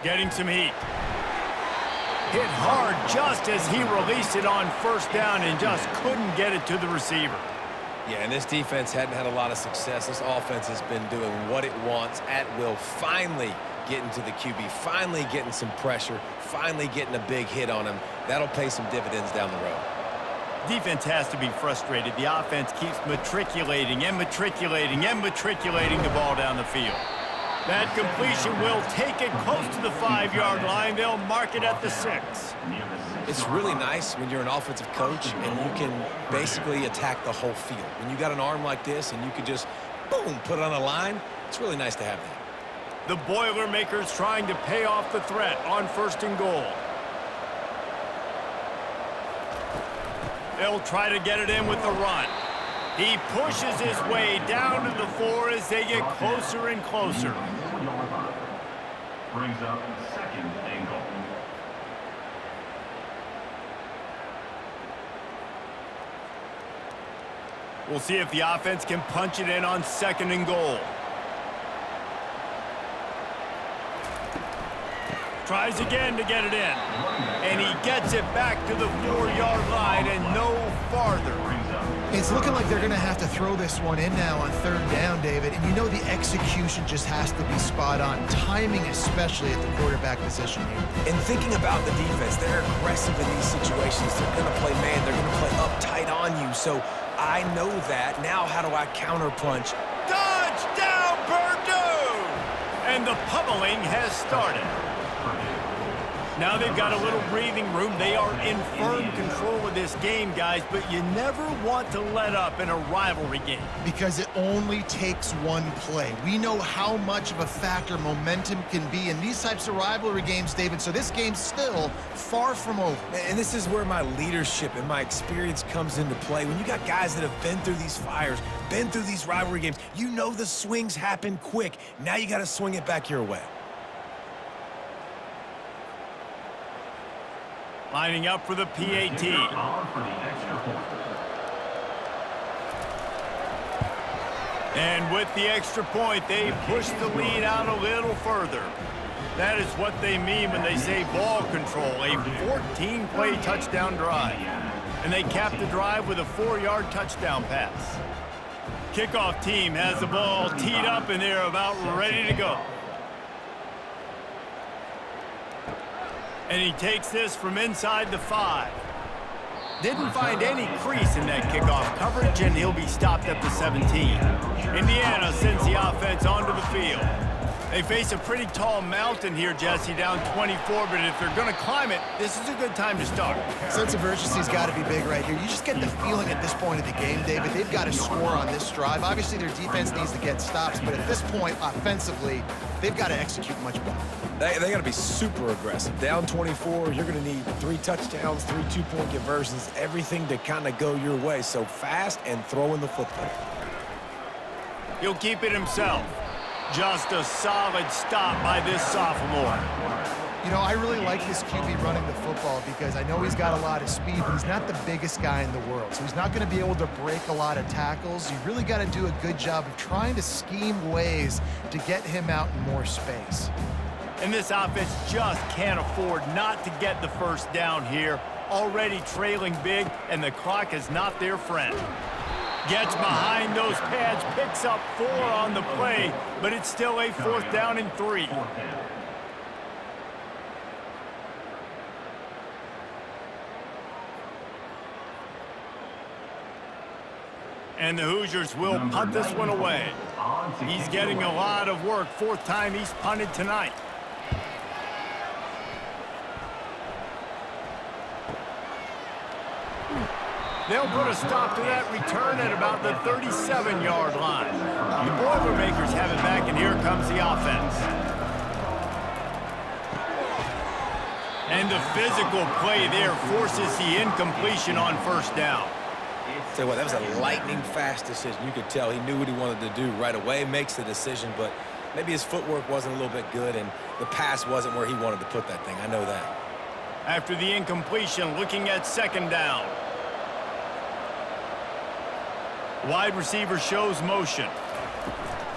Getting some heat. Hit hard just as he released it on first down and just couldn't get it to the receiver. Yeah, and this defense hadn't had a lot of success. This offense has been doing what it wants at will. Finally getting to the QB, finally getting some pressure, finally getting a big hit on him. That'll pay some dividends down the road. Defense has to be frustrated. The offense keeps matriculating and matriculating and matriculating the ball down the field. That completion will take it close to the 5-yard line. They'll mark it at the 6. It's really nice when you're an offensive coach and you can basically attack the whole field. When you got an arm like this and you can just, boom, put it on a line, it's really nice to have that. The Boilermakers trying to pay off the threat on 1st and goal. They'll try to get it in with the run. He pushes his way down to the 4 as they get closer and closer. Brings up 2nd and goal. We'll see if the offense can punch it in on 2nd and goal. Tries again to get it in. And he gets it back to the 4-yard line and no farther. It's looking like they're going to have to throw this one in now on 3rd down, David. And you know the execution just has to be spot on. Timing, especially at the quarterback position here. And thinking about the defense, they're aggressive in these situations. They're going to play man. They're going to play up tight on you. So I know that. Now how do I counterpunch? Touchdown, Purdue! And the pummeling has started. Now they've got a little breathing room. They are in firm control of this game, guys, but you never want to let up in a rivalry game. Because it only takes one play. We know how much of a factor momentum can be in these types of rivalry games, David, so this game's still far from over. And this is where my leadership and my experience comes into play. When you got guys that have been through these fires, been through these rivalry games, you know the swings happen quick. Now you got to swing it back your way. Lining up for the PAT. And with the extra point, they push the lead out a little further. That is what they mean when they say ball control, a 14-play touchdown drive. And they cap the drive with a 4-yard touchdown pass. Kickoff team has the ball teed up and they're about ready to go. And he takes this from inside the 5. Didn't find any crease in that kickoff coverage, and he'll be stopped at the 17. Indiana sends the offense onto the field. They face a pretty tall mountain here, Jesse, down 24, but if they're going to climb it, this is a good time to start. Sense of urgency's got to be big right here. You just get the feeling at this point of the game, David, they've got to score on this drive. Obviously, their defense needs to get stops, but at this point, offensively, they've got to execute much better. They got to be super aggressive. Down 24, you're going to need 3 touchdowns, 3 two-point conversions, everything to kind of go your way. So fast and throwing the football. He'll keep it himself. Just a solid stop by this sophomore. You know, I really like this QB running the football because I know he's got a lot of speed, but he's not the biggest guy in the world. So he's not going to be able to break a lot of tackles. You really got to do a good job of trying to scheme ways to get him out in more space. And this offense just can't afford not to get the first down here. Already trailing big, and the clock is not their friend. Gets behind those pads, picks up 4 on the play, but it's still a 4th down and 3. And the Hoosiers will punt this one away. He's getting a lot of work. 4th time he's punted tonight. They'll put a stop to that return at about the 37-yard line. The Boilermakers have it back, and here comes the offense. And the physical play there forces the incompletion on 1st down. Tell you what, that was a lightning-fast decision. You could tell he knew what he wanted to do right away, makes the decision, but maybe his footwork wasn't a little bit good, and the pass wasn't where he wanted to put that thing. I know that. After the incompletion, looking at 2nd down. Wide receiver shows motion.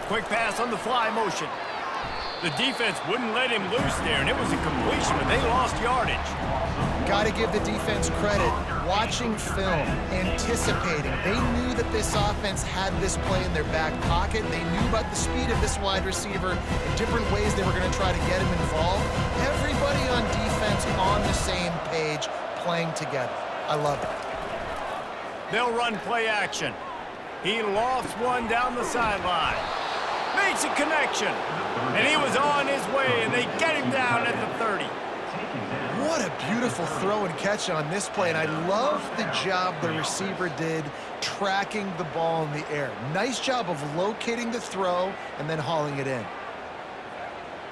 Quick pass on the fly motion. The defense wouldn't let him loose there, and it was a completion, but they lost yardage. Got to give the defense credit. Watching film, anticipating. They knew that this offense had this play in their back pocket. They knew about the speed of this wide receiver and different ways they were going to try to get him involved. Everybody on defense on the same page, playing together. I love it. They'll run play action. He lofts one down the sideline. Makes a connection. And he was on his way, and they get him down at the 30. What a beautiful throw and catch on this play, and I love the job the receiver did tracking the ball in the air. Nice job of locating the throw and then hauling it in.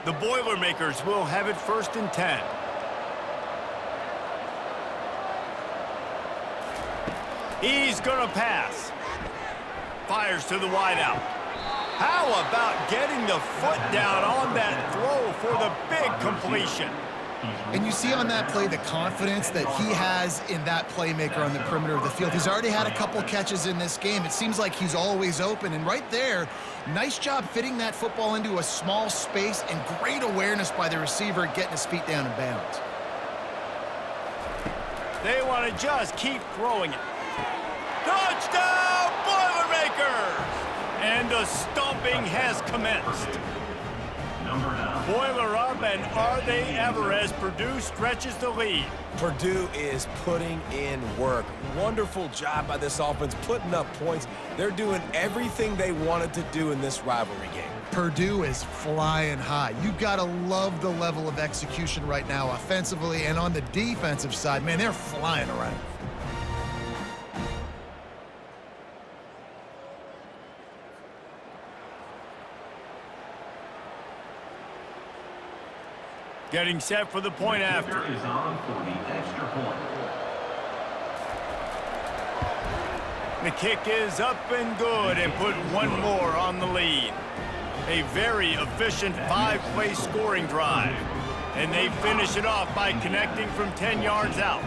The Boilermakers will have it 1st and 10. He's going to pass. Fires to the wideout. How about getting the foot down on that throw for the big completion? And you see on that play the confidence that he has in that playmaker on the perimeter of the field. He's already had a couple catches in this game. It seems like he's always open. And right there, nice job fitting that football into a small space and great awareness by the receiver getting his feet down in bounds. They want to just keep throwing it. Touchdown, Boilermakers! And the stomping has commenced. Boiler up, and are they ever, as Purdue stretches the lead. Purdue is putting in work. Wonderful job by this offense, putting up points. They're doing everything they wanted to do in this rivalry game. Purdue is flying high. You got to love the level of execution right now offensively, and on the defensive side, man, they're flying around. Getting set for the point after. Is on for the extra point. The kick is up and good, and put one more on the lead. A very efficient 5-play scoring drive. And they finish it off by connecting from 10 yards out.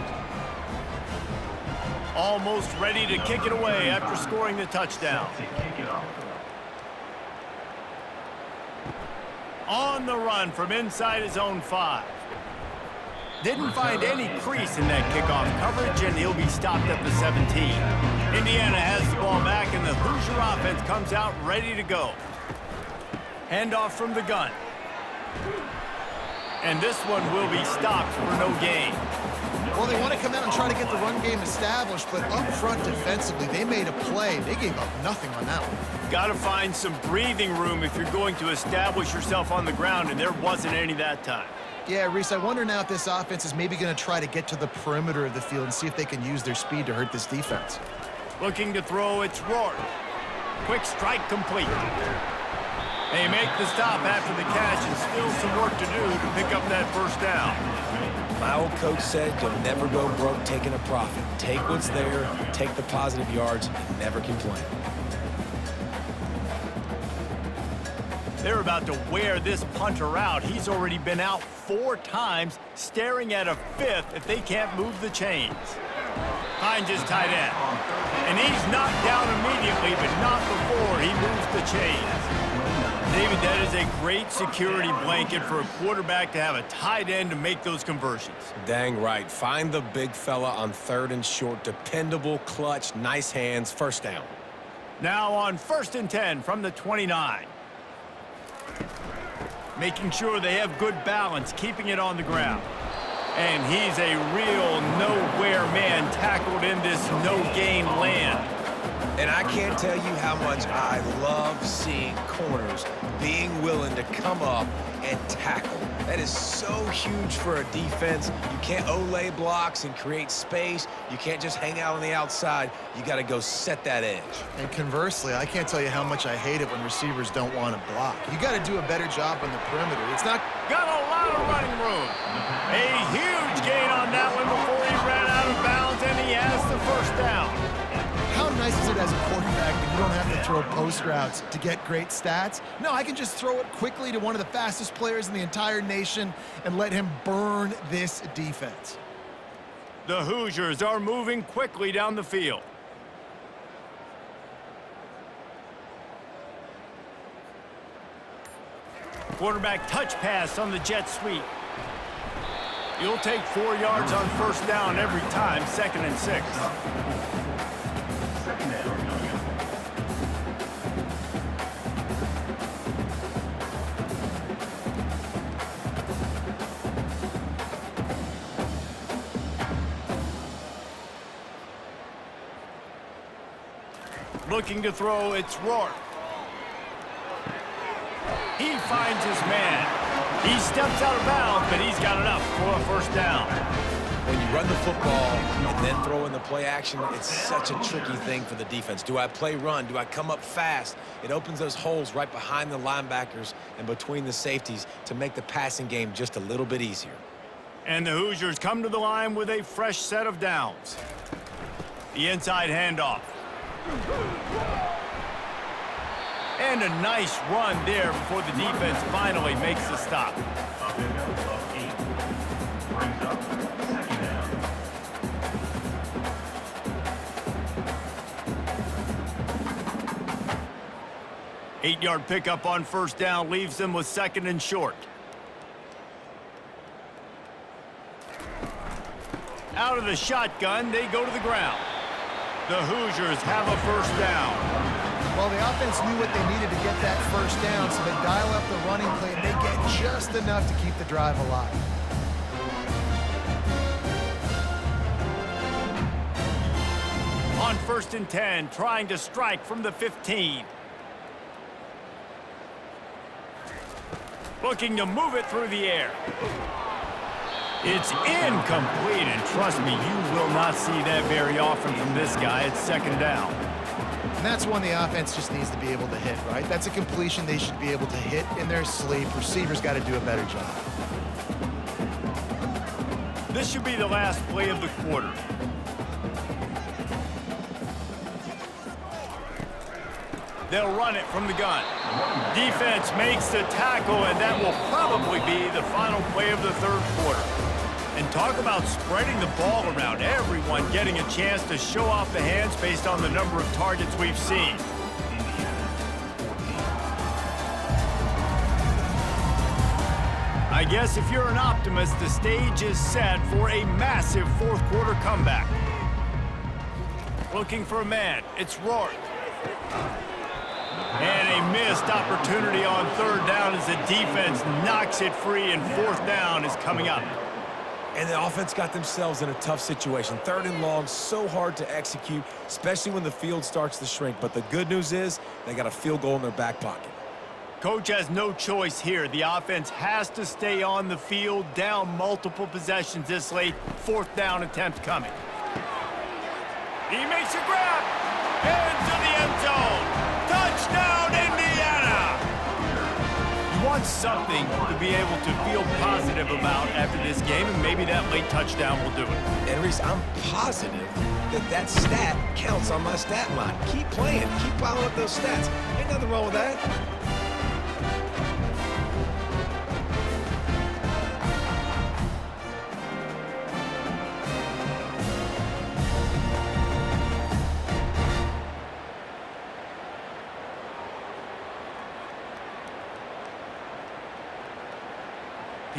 Almost ready to kick it away after scoring the touchdown. On the run from inside his own 5. Didn't find any crease in that kickoff coverage, and he'll be stopped at the 17. Indiana has the ball back, and the Hoosier offense comes out ready to go. Handoff from the gun. And this one will be stopped for no gain. Well, they want to come out and try to get the run game established, but up front defensively, they made a play. They gave up nothing on that one. Got to find some breathing room if you're going to establish yourself on the ground, and there wasn't any that time. Yeah, Reese, I wonder now if this offense is maybe going to try to get to the perimeter of the field and see if they can use their speed to hurt this defense. Looking to throw, it's Rourke. Quick strike complete. They make the stop after the catch, and still some work to do to pick up that first down. My old coach said you'll never go broke taking a profit. Take what's there, take the positive yards, and never complain. They're about to wear this punter out. He's already been out 4 times, staring at a 5th if they can't move the chains. Finds his tight end. And he's knocked down immediately, but not before he moves the chains. David, that is a great security blanket for a quarterback to have a tight end to make those conversions. Dang right. Find the big fella on 3rd and short. Dependable, clutch, nice hands, first down. Now on 1st and 10 from the 29. Making sure they have good balance, keeping it on the ground. And he's a real nowhere man tackled in this no-gain land. And I can't tell you how much I love seeing corners being willing to come up and tackle. That is so huge for a defense. You can't olay blocks and create space. You can't just hang out on the outside. You got to go set that edge. And conversely, I can't tell you how much I hate it when receivers don't want to block. You got to do a better job on the perimeter. It's not... Got a lot of running room. A huge gain on that one before he ran out of bounds, and he has the first down. How nice is it as a quarterback when you don't have to throw post routes to get great stats? No, I can just throw it quickly to one of the fastest players in the entire nation and let him burn this defense. The Hoosiers are moving quickly down the field. Quarterback touch pass on the jet sweep. You'll take 4 yards on first down every time, 2nd and 6. Looking to throw, it's Rourke. He finds his man. He steps out of bounds, but he's got enough for a first down. When you run the football and then throw in the play action, it's such a tricky thing for the defense. Do I play run? Do I come up fast? It opens those holes right behind the linebackers and between the safeties to make the passing game just a little bit easier. And the Hoosiers come to the line with a fresh set of downs. The inside handoff. And a nice run there before the defense finally makes the stop. Brings up 2nd down. Eight-yard pickup on first down leaves them with 2nd and short. Out of the shotgun, they go to the ground. The Hoosiers have a first down. Well, the offense knew what they needed to get that first down, so they dial up the running play, and they get just enough to keep the drive alive. On 1st and 10, trying to strike from the 15. Looking to move it through the air. It's incomplete, and trust me, you will not see that very often from this guy. It's 2nd down. And that's one the offense just needs to be able to hit, right? That's a completion they should be able to hit in their sleep. Receivers got to do a better job. This should be the last play of the quarter. They'll run it from the gun. Defense makes the tackle, and that will probably be the final play of the 3rd quarter. And talk about spreading the ball around. Everyone getting a chance to show off the hands based on the number of targets we've seen. I guess if you're an optimist, the stage is set for a massive 4th quarter comeback. Looking for a man. It's Rourke. And a missed opportunity on 3rd down as the defense knocks it free, and 4th down is coming up. And the offense got themselves in a tough situation. 3rd and long, so hard to execute, especially when the field starts to shrink. But the good news is they got a field goal in their back pocket. Coach has no choice here. The offense has to stay on the field, down multiple possessions this late. 4th down attempt coming. He makes a grab into the end zone. Touchdown, Indiana! You want something to be able to feel positive about after this game, and maybe that late touchdown will do it. And Reese, I'm positive that stat counts on my stat line. Keep playing. Keep piling up those stats. Ain't nothing wrong with that.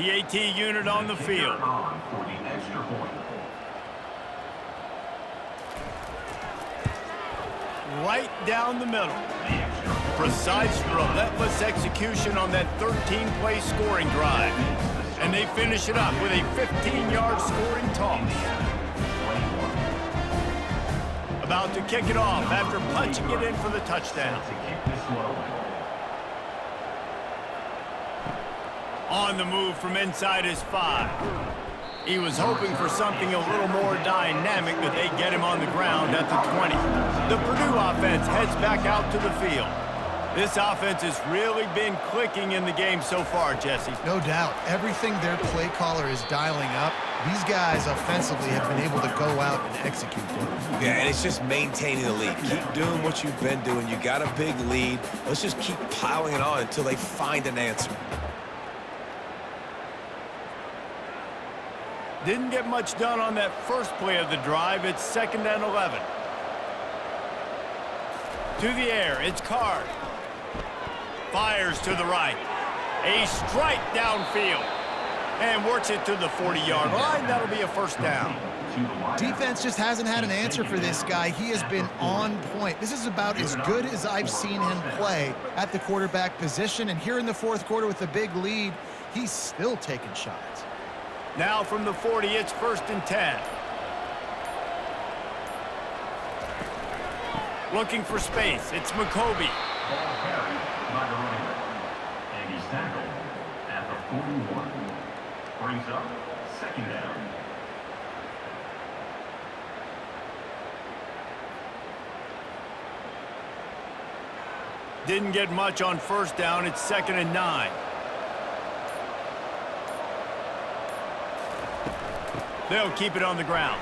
PAT unit on the field. On for the extra point. Right down the middle. Precise, relentless execution on that 13-play scoring drive. And they finish it up with a 15-yard scoring toss. About to kick it off after punching it in for the touchdown. On the move from inside his 5. He was hoping for something a little more dynamic, but they get him on the ground at the 20. The Purdue offense heads back out to the field. This offense has really been clicking in the game so far, Jesse. No doubt. Everything their play caller is dialing up, these guys offensively have been able to go out and execute them. Yeah, and it's just maintaining the lead. Keep doing what you've been doing. You got a big lead. Let's just keep piling it on until they find an answer. Didn't get much done on that first play of the drive. It's 2nd and 11. To the air, it's Card. Fires to the right. A strike downfield. And works it to the 40-yard line. That'll be a first down. Defense just hasn't had an answer for this guy. He has been on point. This is about as good as I've seen him play at the quarterback position. And here in the fourth quarter with a big lead, he's still taking shots. Now from the 40, it's 1st and 10. Looking for space, it's McCoby. Ball carried by the running back. And he's tackled at the 41. Brings up 2nd down. Didn't get much on 1st down. It's 2nd and 9. They'll keep it on the ground.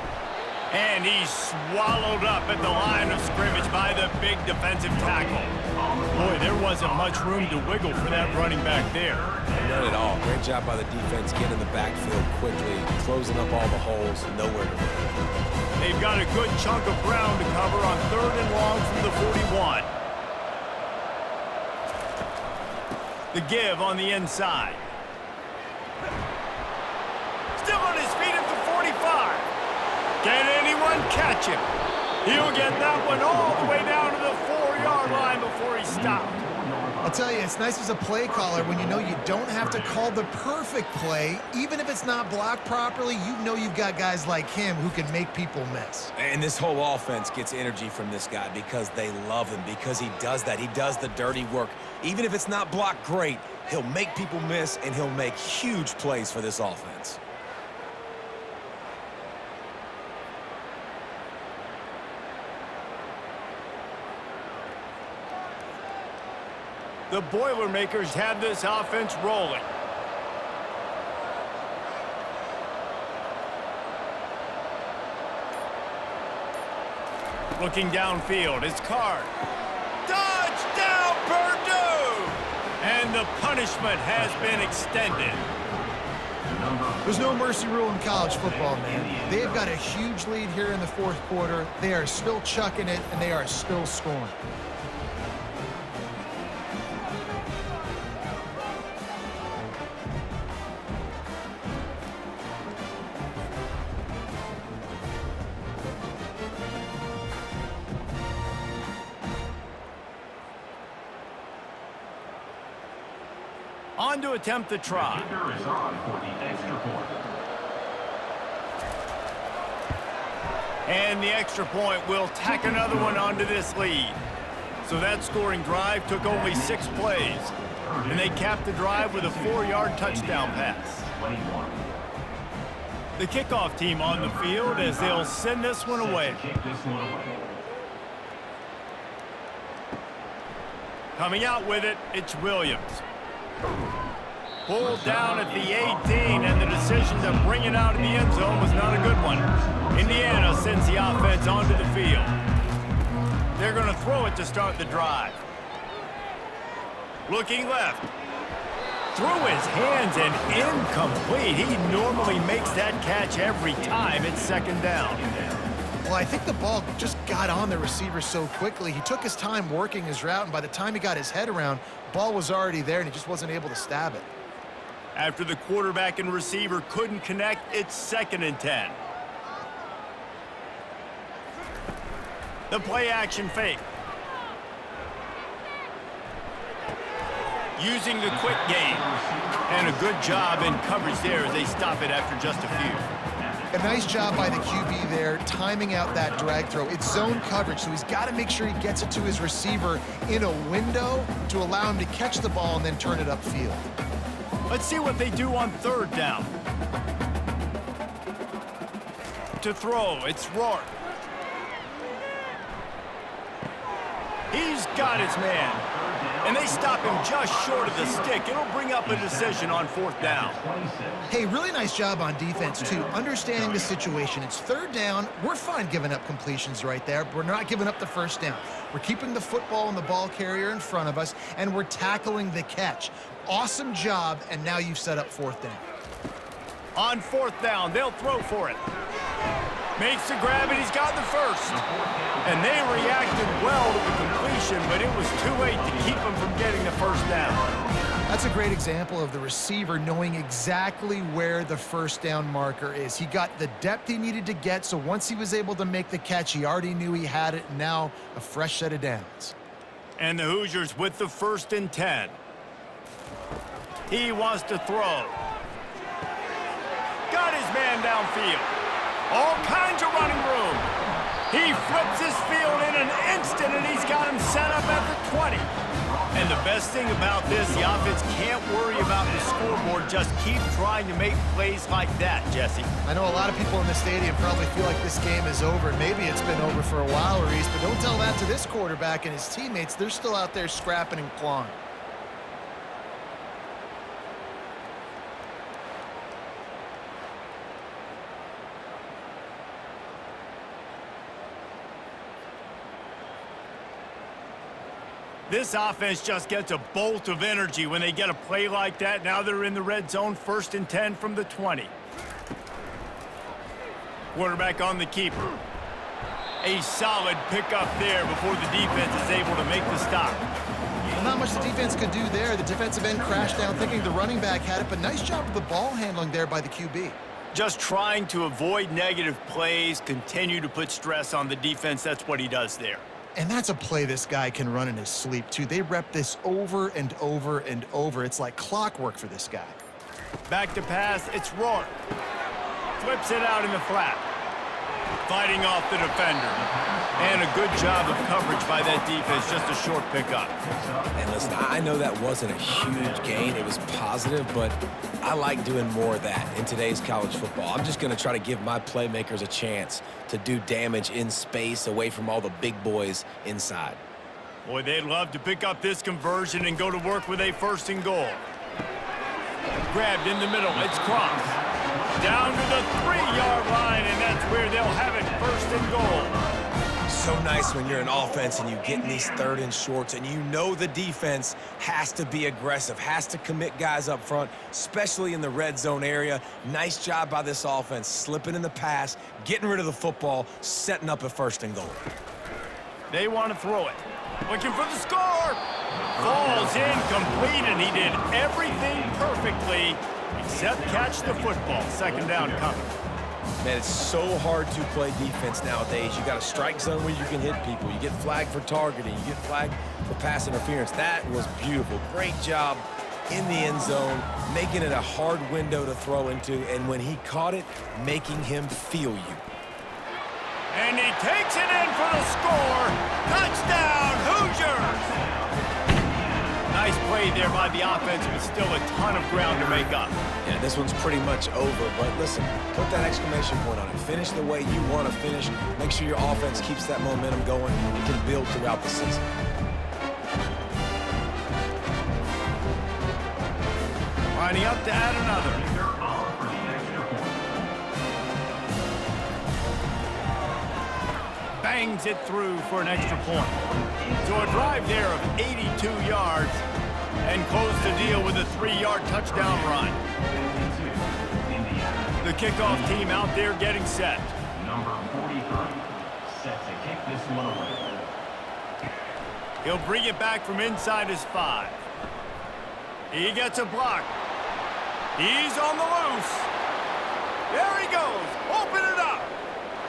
And he's swallowed up at the line of scrimmage by the big defensive tackle. Boy, there wasn't much room to wiggle for that running back there. Not at all. Great job by the defense getting in the backfield quickly, closing up all the holes, nowhere to run. They've got a good chunk of ground to cover on 3rd and long from the 41. The give on the inside. Still on his feet at the 45. Can anyone catch him? He'll get that one all the way down to the 4-yard line before he stopped. I'll tell you, it's nice as a play caller when you know you don't have to call the perfect play. Even if it's not blocked properly, you know you've got guys like him who can make people miss. And this whole offense gets energy from this guy because they love him, because he does that. He does the dirty work. Even if it's not blocked great, he'll make people miss, and he'll make huge plays for this offense. The Boilermakers have this offense rolling. Looking downfield, it's Card. Touchdown, Purdue! And the punishment has been extended. There's no mercy rule in college football, man. They've got a huge lead here in the fourth quarter. They are still chucking it, and they are still scoring. On to attempt the try. Kicker is on for the extra point. And the extra point will tack another one onto this lead. So that scoring drive took only 6 plays. And they capped the drive with a 4-yard touchdown pass. 21. The kickoff team on the field as they'll send this one away. Kick this one away. Coming out with it, it's Williams. Pulled down at the 18, and the decision to bring it out of the end zone was not a good one. Indiana sends the offense onto the field. They're going to throw it to start the drive. Looking left. Through his hands and incomplete. He normally makes that catch every time. It's 2nd down. Well, I think the ball just got on the receiver so quickly. He took his time working his route, and by the time he got his head around, ball was already there, and he just wasn't able to stab it. After the quarterback and receiver couldn't connect, it's 2nd and 10. The play-action fake. Using the quick game. And a good job in coverage there as they stop it after just a few. A nice job by the QB there, timing out that drag throw. It's zone coverage, so he's got to make sure he gets it to his receiver in a window to allow him to catch the ball and then turn it upfield. Let's see what they do on 3rd down. To throw, it's Rourke. He's got his man. And they stop him just short of the stick. It'll bring up a decision on 4th down. Hey, really nice job on defense, too. Understanding the situation. It's 3rd down. We're fine giving up completions right there. We're not giving up the 1st down. We're keeping the football and the ball carrier in front of us, and we're tackling the catch. Awesome job, and now you've set up 4th down. On 4th down, they'll throw for it. Makes the grab, and he's got the 1st. And they reacted well to the completion, but it was too late to keep him from getting the 1st down. That's a great example of the receiver knowing exactly where the 1st down marker is. He got the depth he needed to get, so once he was able to make the catch, he already knew he had it, and now a fresh set of downs. And the Hoosiers with the 1st and 10. He wants to throw. Got his man downfield. All kinds of running room. He flips his field in an instant, and he's got him set up at the 20. And the best thing about this, the offense can't worry about the scoreboard. Just keep trying to make plays like that, Jesse. I know a lot of people in the stadium probably feel like this game is over. Maybe it's been over for a while, Reese, but don't tell that to this quarterback and his teammates. They're still out there scrapping and clawing. This offense just gets a bolt of energy when they get a play like that. Now they're in the red zone, 1st and 10 from the 20. Quarterback on the keeper. A solid pickup there before the defense is able to make the stop. Well, not much the defense could do there. The defensive end crashed down thinking the running back had it, but nice job of the ball handling there by the QB. Just trying to avoid negative plays, continue to put stress on the defense. That's what he does there. And that's a play this guy can run in his sleep, too. They rep this over and over and over. It's like clockwork for this guy. Back to pass, it's Rourke. Flips it out in the flat. Fighting off the defender. And a good job of coverage by that defense, just a short pickup. And listen, I know that wasn't a huge gain. It was positive, but I like doing more of that in today's college football. I'm just going to try to give my playmakers a chance to do damage in space away from all the big boys inside. Boy, they'd love to pick up this conversion and go to work with a 1st and goal. Grabbed in the middle, it's Cross. Down to the 3-yard line, and that's where they'll have it, 1st and goal. So nice when you're an offense and you get in these 3rd and shorts and you know the defense has to be aggressive, has to commit guys up front, especially in the red zone area. Nice job by this offense, slipping in the pass, getting rid of the football, setting up a 1st and goal. They want to throw it. Looking for the score. Falls incomplete, and he did everything perfectly except catch the football. 2nd down coming. Man, it's so hard to play defense nowadays. You got a strike zone where you can hit people. You get flagged for targeting. You get flagged for pass interference. That was beautiful. Great job in the end zone, making it a hard window to throw into, and when he caught it, making him feel you. And he takes it in for the score. Touchdown, Hoosiers! Nice play there by the offense, but still a ton of ground to make up. Yeah, this one's pretty much over, but listen, put that exclamation point on it. Finish the way you want to finish. Make sure your offense keeps that momentum going. You can build throughout the season. Lining up to add another. Bangs it through for an extra point. So a drive there of 82 yards and close the deal with a 3-yard touchdown run. The kickoff team out there getting set. Number 43, set to kick this one away. He'll bring it back from inside his 5. He gets a block. He's on the loose. There he goes. Open it up.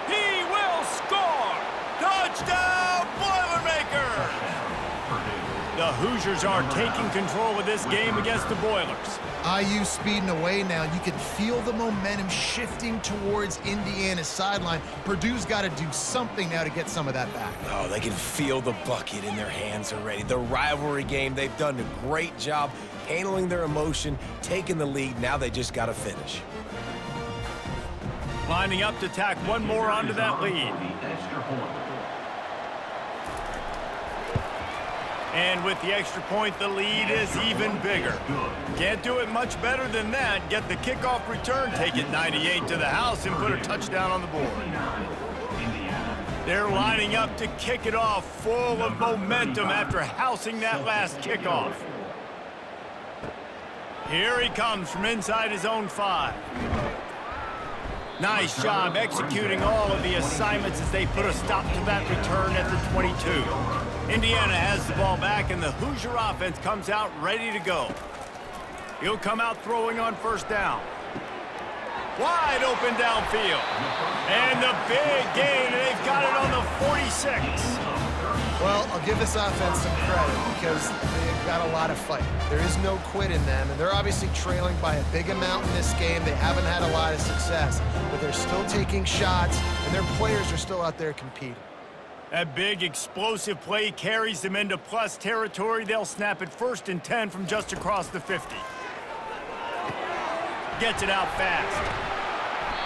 He will score. Touchdown, Boilermakers. The Hoosiers are taking control of this game against the Boilers. IU speeding away now. You can feel the momentum shifting towards Indiana's sideline. Purdue's got to do something now to get some of that back. Oh, they can feel the bucket in their hands already. The rivalry game, they've done a great job handling their emotion, taking the lead. Now they just got to finish. Lining up to tack one more onto that lead. And with the extra point, the lead is even bigger. Can't do it much better than that. Get the kickoff return, take it 98 to the house, and put a touchdown on the board. They're lining up to kick it off, full of momentum after housing that last kickoff. Here he comes from inside his own 5. Nice job executing all of the assignments as they put a stop to that return at the 22. Indiana has the ball back, and the Hoosier offense comes out ready to go. He'll come out throwing on first down. Wide open downfield. And the big gain, and they've got it on the 46. Well, I'll give this offense some credit because they've got a lot of fight. There is no quit in them, and they're obviously trailing by a big amount in this game. They haven't had a lot of success, but they're still taking shots, and their players are still out there competing. That big explosive play carries them into plus territory. They'll snap it 1st and 10 from just across the 50. Gets it out fast.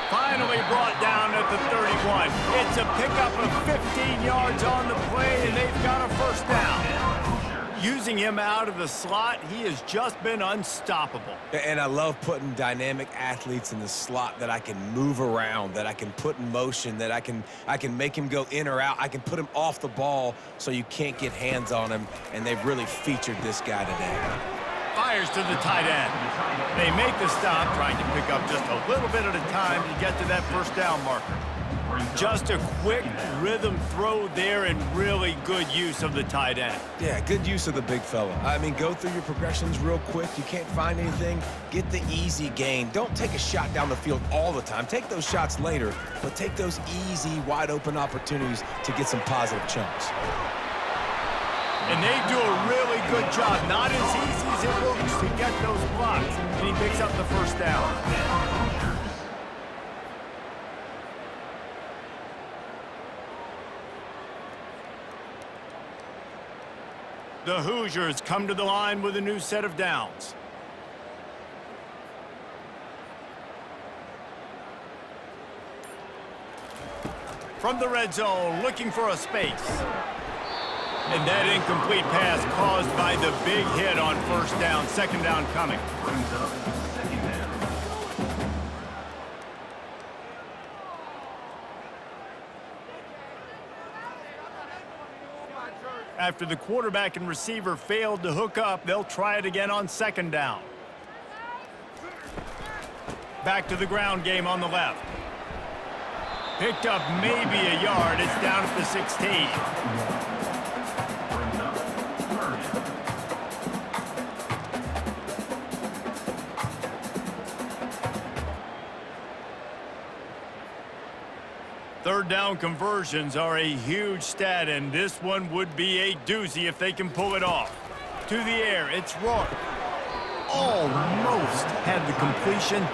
Finally brought down at the 31. It's a pickup of 15 yards on the play, and they've got a first down. Using him out of the slot, he has just been unstoppable. And I love putting dynamic athletes in the slot that I can move around, that I can put in motion, that I can make him go in or out. I can put him off the ball so you can't get hands on him, and they've really featured this guy today. Fires to the tight end. They make the stop, trying to pick up just a little bit at a time to get to that first down marker. Just a quick rhythm throw there and really good use of the tight end. Yeah, good use of the big fella. I mean, go through your progressions real quick. You can't find anything, get the easy gain. Don't take a shot down the field all the time. Take those shots later, but take those easy, wide-open opportunities to get some positive chunks. And they do a really good job. Not as easy as it looks to get those blocks. And he picks up the first down. The Hoosiers come to the line with a new set of downs. From the red zone, looking for a space. And that incomplete pass caused by the big hit on first down. Second down coming. After the quarterback and receiver failed to hook up, they'll try it again on second down. Back to the ground game on the left. Picked up maybe a yard. It's down at the 16. Third down conversions are a huge stat, and this one would be a doozy if they can pull it off. To the air, it's Rourke. Almost had the completion,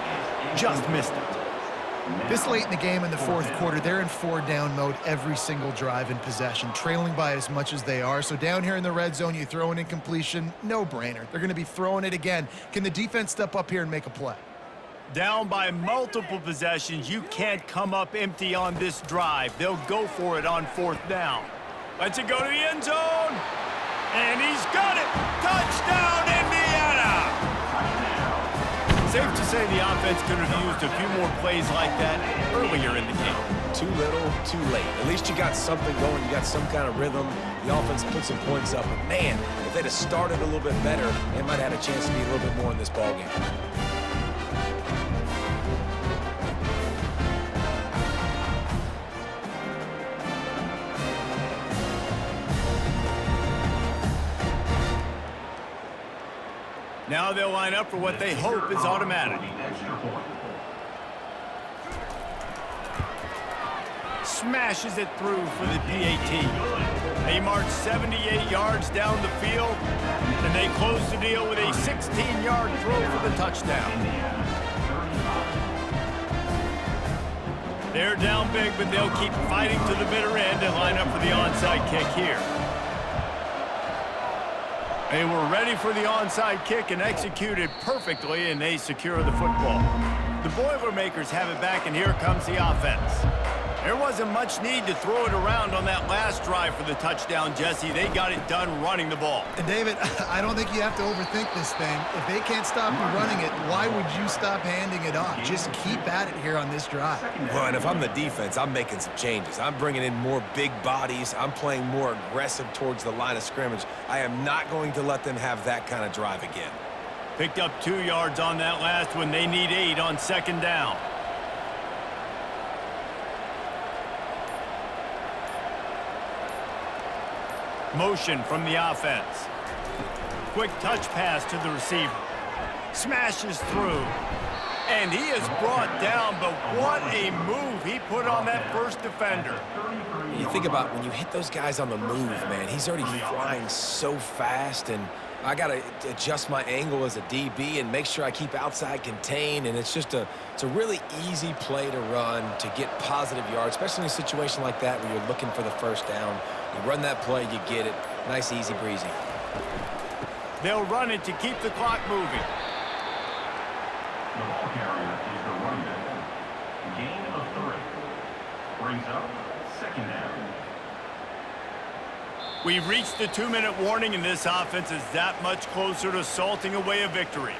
just missed it. This late in the game in the fourth quarter, they're in 4-down mode every single drive in possession, trailing by as much as they are. So down here in the red zone, you throw an incompletion, no-brainer. They're going to be throwing it again. Can the defense step up here and make a play? Down by multiple possessions, you can't come up empty on this drive. They'll go for it on fourth down. Lets it go to the end zone. And he's got it. Touchdown, Indiana! Safe to say the offense could have used a few more plays like that earlier in the game. Too little, too late. At least you got something going. You got some kind of rhythm. The offense put some points up. But, man, if they'd have started a little bit better, they might have had a chance to be a little bit more in this ballgame. Now Now they'll line up for what they hope is automatic. Smashes it through for the PAT. They march 78 yards down the field, and they close the deal with a 16-yard throw for the touchdown. They're down big, but they'll keep fighting to the bitter end and line up for the onside kick here. They were ready for the onside kick and executed perfectly, and they secure the football. The Boilermakers have it back, and here comes the offense. There wasn't much need to throw it around on that last drive for the touchdown, Jesse. They got it done running the ball. And David, I don't think you have to overthink this thing. If they can't stop you running it, why would you stop handing it off? Just keep at it here on this drive. Well, and if I'm the defense, I'm making some changes. I'm bringing in more big bodies. I'm playing more aggressive towards the line of scrimmage. I am not going to let them have that kind of drive again. Picked up 2 yards on that last one. They need 8 on second down. Motion from the offense. Quick touch pass to the receiver. Smashes through. And he is brought down, but what a move he put on that first defender. You think about when you hit those guys on the move, man, he's already flying so fast, and I got to adjust my angle as a DB and make sure I keep outside contained, and it's a really easy play to run to get positive yards, especially in a situation like that where you're looking for the first down. You run that play, you get it. Nice, easy breezy. They'll run it to keep the clock moving. The ball carrier is the running back. Gain of 3. Brings up second down. We've reached the 2-minute warning, and this offense is that much closer to salting away a victory.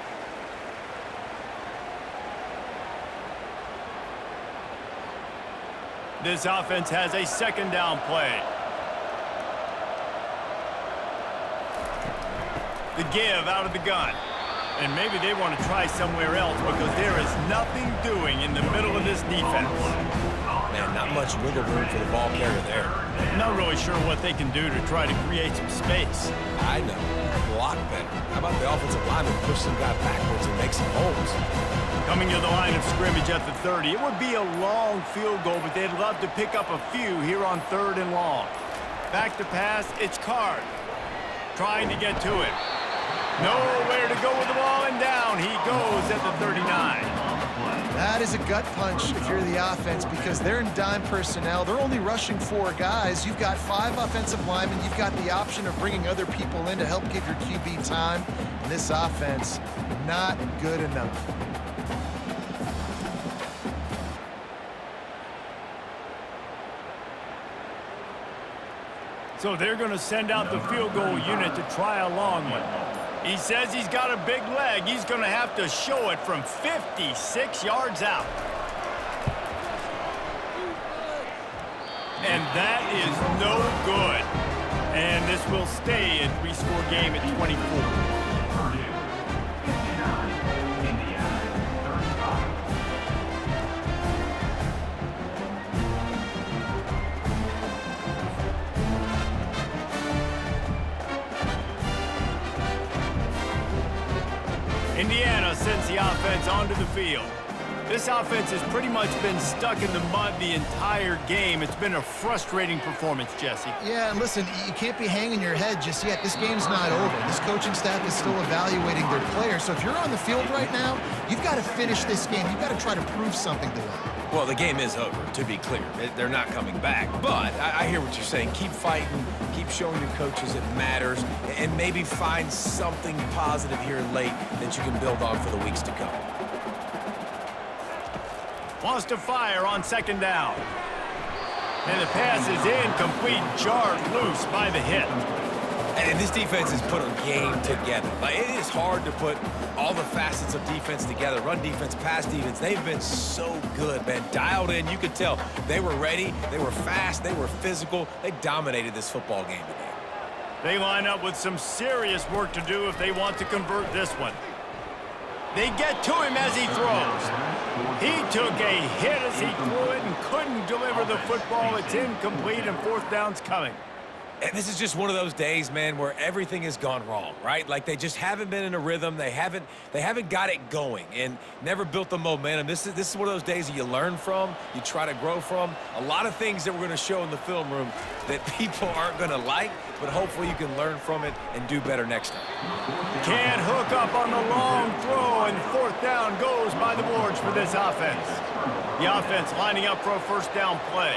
This offense has a second down play. The give out of the gun. And maybe they want to try somewhere else because there is nothing doing in the middle of this defense. Man, not much wiggle room for the ball carrier there. Not really sure what they can do to try to create some space. I know. Block better. How about the offensive lineman push some guy backwards and make some holes? Coming to the line of scrimmage at the 30. It would be a long field goal, but they'd love to pick up a few here on 3rd and long. Back to pass, it's Card. Trying to get to it. Nowhere to go with the ball, and down he goes at the 39. That is a gut punch if you're the offense because they're in dime personnel. They're only rushing 4 guys. You've got 5 offensive linemen. You've got the option of bringing other people in to help give your QB time. And this offense, not good enough. So they're going to send out the field goal unit to try a long one. He says he's got a big leg. He's going to have to show it from 56 yards out. And that is no good. And this will stay a 3-score game at 24. Purdue 59, Indiana 35. Indiana sends the offense onto the field. This offense has pretty much been stuck in the mud the entire game. It's been a frustrating performance, Jesse. Yeah, and listen, you can't be hanging your head just yet. This game's not over. This coaching staff is still evaluating their players. So if you're on the field right now, you've got to finish this game. You've got to try to prove something to them. Well, the game is over, to be clear. They're not coming back. But I hear what you're saying. Keep fighting. Keep showing your coaches it matters. And maybe find something positive here late that you can build on for the weeks to come. Wants to fire on second down. And the pass is incomplete, jarred loose by the hit. And this defense has put a game together. Like, it is hard to put all the facets of defense together. Run defense, pass defense. They've been so good, man. Dialed in. You could tell they were ready. They were fast. They were physical. They dominated this football game today. They line up with some serious work to do if they want to convert this one. They get to him as he throws. He took a hit as he threw it and couldn't deliver the football. It's incomplete, and 4th down's coming. And this is just one of those days, man, where everything has gone wrong, right? Like they just haven't been in a rhythm. They haven't got it going and never built the momentum. This is one of those days that you learn from, you try to grow from. A lot of things that we're going to show in the film room that people aren't going to like, but hopefully you can learn from it and do better next time. Can't hook up on the long throw, and fourth down goes by the boards for this offense. The offense lining up for a first down play.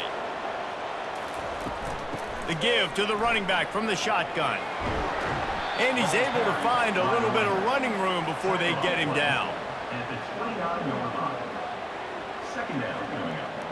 The give to the running back from the shotgun. And he's able to find a little bit of running room before they get him down. At the 29-yard line. Second down coming up.